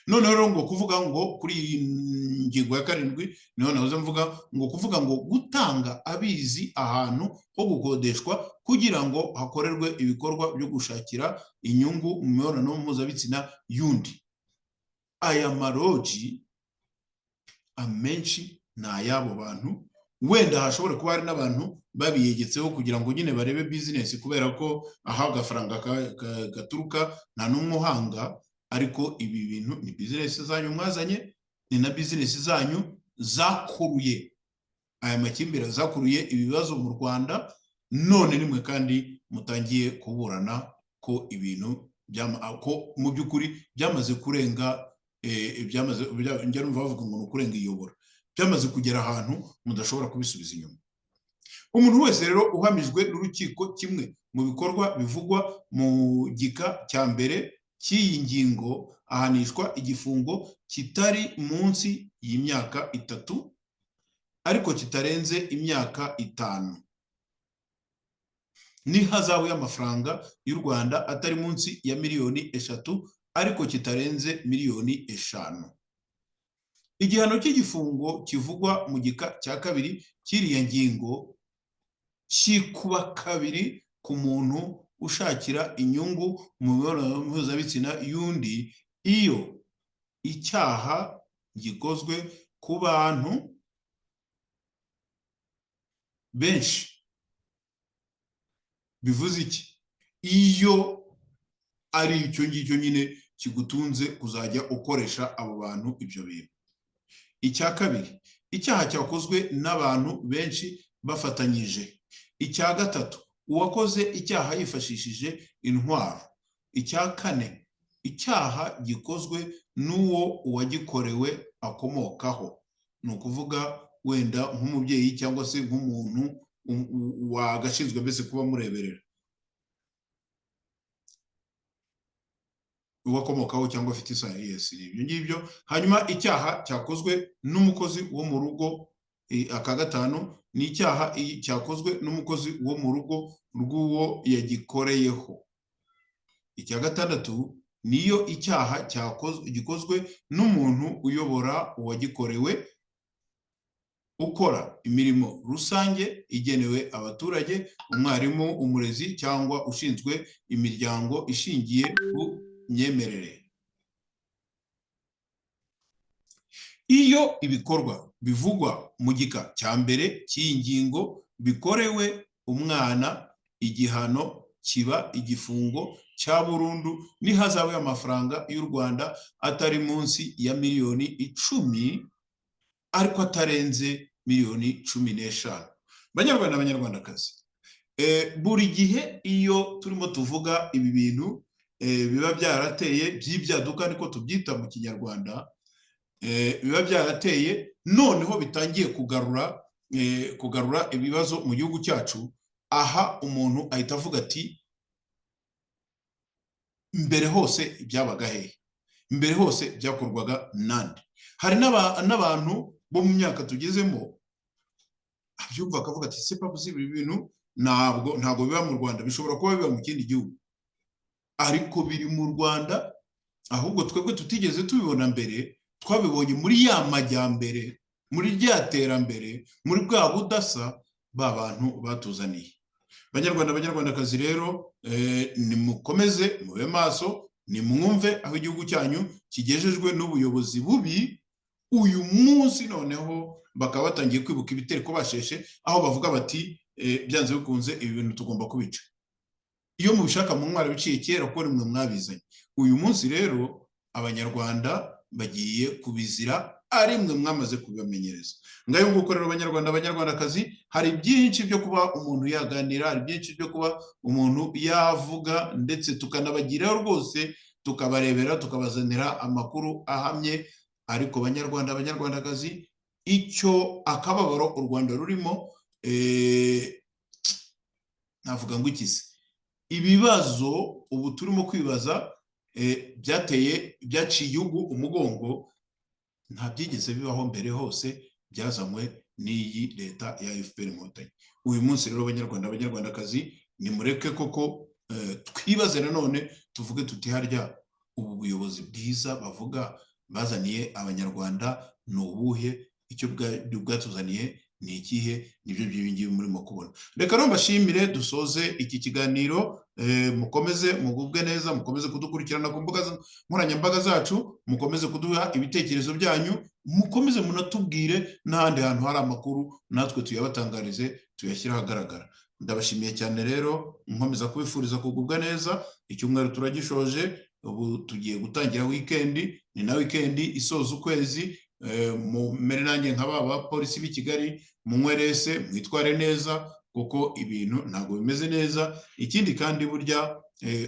None rero ngo kuvuga ngo kuri ingingo ya 7 niho nahoze mvuga ngo kuvuga ngo gutanga abizi ahantu ho gukodeshwa kugira ngo hakorerwe ibikorwa byo gushakira inyungu mu mibonano mpuzabitsina y'undi. Aya maroji amenshi ni ay'abo bantu, wenda hashobora kuba hari n'abantu babiyegetseho kugira ngo nyine barebe business, kubera ko aha agafaranga gaturuka nta n'umuhanga, ariko ibi bintu ni business zanyu mwazanye ni na bizinesi zanyu zakuruye aya makimbirane, zakuruye ibibazo mu Rwanda, none nimwe kandi mutangiye kuburana ko ibintu ko mu by'ukuri byamaze kurenga njya numva bavuga ngo ni ukurenga iyobora, byamaze kugera ahantu mudashobora kubisubiza inyuma. Umuntu wese rero uhamijwe n'urukiko kimwe mu bikorwa bivugwa mu gika cya mbere cy'iyi ngingo ahanishwa igifungo kitari munsi y'imyaka 3 ariko kitarenze imyaka 5 n'ihazabu y'amafaranga y'u Rwanda atari munsi ya miliyoni 3 ariko kitarenze miliyoni 5. Igihano cy'igifungo kivugwa mu gika cya kabiri cy'iriya ngingo kikuba kabiri ku muntu ushakira inyungu mu mibonano mpuzabitsina y'undi iyo icyaha gikozwe ku bantu benshi. Bivuze iki? Iyo ari icyo ngicyo nyine kigutunze kuzajya ukoresha abo bantu ibyo bintu. Icya kabiri, icyaha cyakozwe n'abantu benshi bafatanyije. Icya gatatu, uwakoze icyaha yifashishije intwaro. Icya kane, icyaha gikozwe n'uwo uwagikorewe akomokaho, ni ukuvuga wenda nk'umubyeyi cyangwa se nk'umuntu wagashinzwe mbese kuba mureberera, uwakomokaho cyangwa afite isano. Yes, ibyo ngibyo. Hanyuma icyaha cyakozwe n'umukozi wo mu rugo. Aka gatanu ni icyaha cyakozwe n'umukozi wo mu rugo rw'uwo yagikoreyeho. Icya gatandatu niyo icyaha gikozwe n'umuntu uyobora uwagikorewe, ukora imirimo rusange igenewe abaturage, umwarimu, umurezi cyangwa ushinzwe imiryango ishingiye ku myemerere. Iyo ibikorwa bivugwa mu gika cya mbere cy'iyi ngingo bikorewe umwana, igihano kiba igifungo cya burundu n'ihazabu y'amafaranga y'u Rwanda atari munsi ya miliyoni 10 ariko atarenze miliyoni 15. Banyarwanda, abanyarwandakazi, buri gihe iyo turimo tuvuga ibi bintu biba byarateye by'ibyaduka niko tubyita mu Kinyarwanda, biba byarateye noneho bitangiye kugarura ibibazo mu gihugu cyacu. Aha umuntu ahita avuga ati mbere hose byabaga hehe, mbere hose byakorwaga nande? Hari n'abantu bo mu myaka tugezemo abyumva akavuga ati c'est pas possible, ibi bintu ntabwo biba mu Rwanda, bishobora kuba biba mu kindi gihugu, ariko biri mu Rwanda, ahubwo twebwe tutigeze tubibona mbere, twabibonye muri ya majyambere, muri rya terambere, muri bwa budasa ba bantu batuzaniye. Banyarwanda, abanyarwandakazi rero, nimukomeze mube maso, nimwumve aho igihugu cyanyu kigejejwe n'ubuyobozi bubi. Uyu munsi noneho bakaba batangiye kwibuka ibitereko basheshe, aho bavuga bati byanze bikunze ibi bintu tugomba kubica. Iyo mubishaka mu mwara biciye kera ko nimwe mwabizanye. Uyu munsi rero abanyarwanda bagiye kubizira, ari mwe mwamaze kubamenyereza. Ngayo nguko rero Banyarwanda, abanyarwandakazi, hari byinshi byo kuba umuntu yaganira, hari byinshi byo kuba umuntu yavuga, ndetse tukanabagiraho rwose, tukabarebera, tukabazanira amakuru ahamye. Ariko Banyarwanda, abanyarwandakazi, icyo akababaro u Rwanda rurimo, navuga ngo ikize ibibazo ubu turimo kwibaza byaciye igihugu umugongo, nta byigeze bibaho mbere hose, byazanywe n'iyi leta ya FPR Inkotanyi. Uyu munsi rero Banyarwanda, abanyarwandakazi, nimureke koko twibaze nanone, tuvuge tuti harya ubu buyobozi bwiza bavuga bazaniye abanyarwanda ni ubuhe? Icyo bwatuzaniye ni ikihe? Nibyo by'ibingibi murimo kubona. Reka rero mbashimire, dusoze iki kiganiro. Mukomeze mugubwe neza, mukomeze kudukurikirana ku mbuga nkoranyambaga zacu, mukomeze kuduha ibitekerezo byanyu, mukomeze munatubwire n'ahandi hantu hari amakuru natwe tuyabatangarize, tuyashyira ahagaragara. Ndabashimiye cyane rero, nkomeza kubifuriza kugubwa neza. Icyumweru turagishoje, ubu tugiye gutangira weekend, ni na weekend isoza ukwezi. mumere nanjye nk'aba bapolisi b'i Kigali, munywerese mwitware neza kuko ibintu ntabwo bimeze neza. Ikindi kandi burya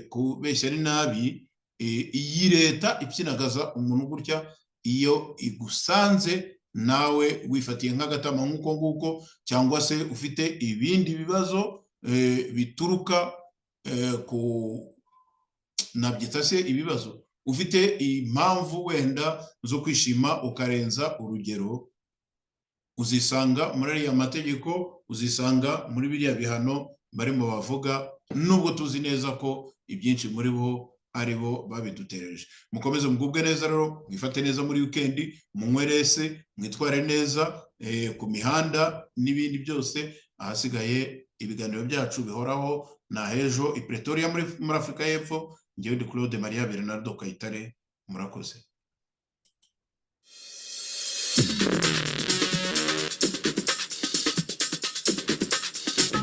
kubeshya ni nabi. Iyi leta ipyinagaza umuntu gutya, iyo igusanze nawe wifatiye nk'agatama nk'uko nguko, cyangwa se ufite ibindi bibazo bituruka ku nabyita se ibibazo, ufite impamvu wenda zo kwishima ukarenza urugero, uzisanga muri ariya mategeko, uzisanga muri biriya bihano barimo bavuga, nubwo tuzi neza ko ibyinshi muri bo ari bo babidutereje. Mukomeze mugubwe neza rero, mwifate neza muri weekend, munywerese, mwitware neza ku mihanda n'ibindi byose. Ahasigaye ibiganiro byacu bihoraho na hejo i Pretoria muri Afurika y'Epfo. Njyewe ndi Claude Maria Bernardo Kayitare, murakoze.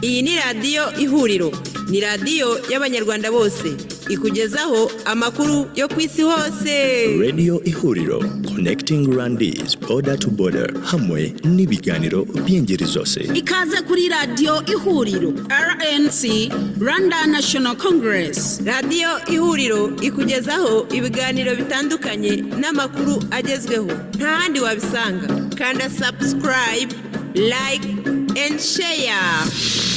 Iyi ni radiyo Ihuriro, ni radiyo y'abanyarwanda bose, ikugezaho amakuru yo ku isi hose.
Radio Ihuriro, connecting Rwandese border to border, hamwe n'ibiganiro by'ingeri zose.
Ikaze kuri radiyo Ihuriro, RNC, Rwanda National Congress.
Radiyo Ihuriro ikugezaho ibiganiro bitandukanye n'amakuru agezweho, nta handi wabisanga. Kanda subscribe, like and share.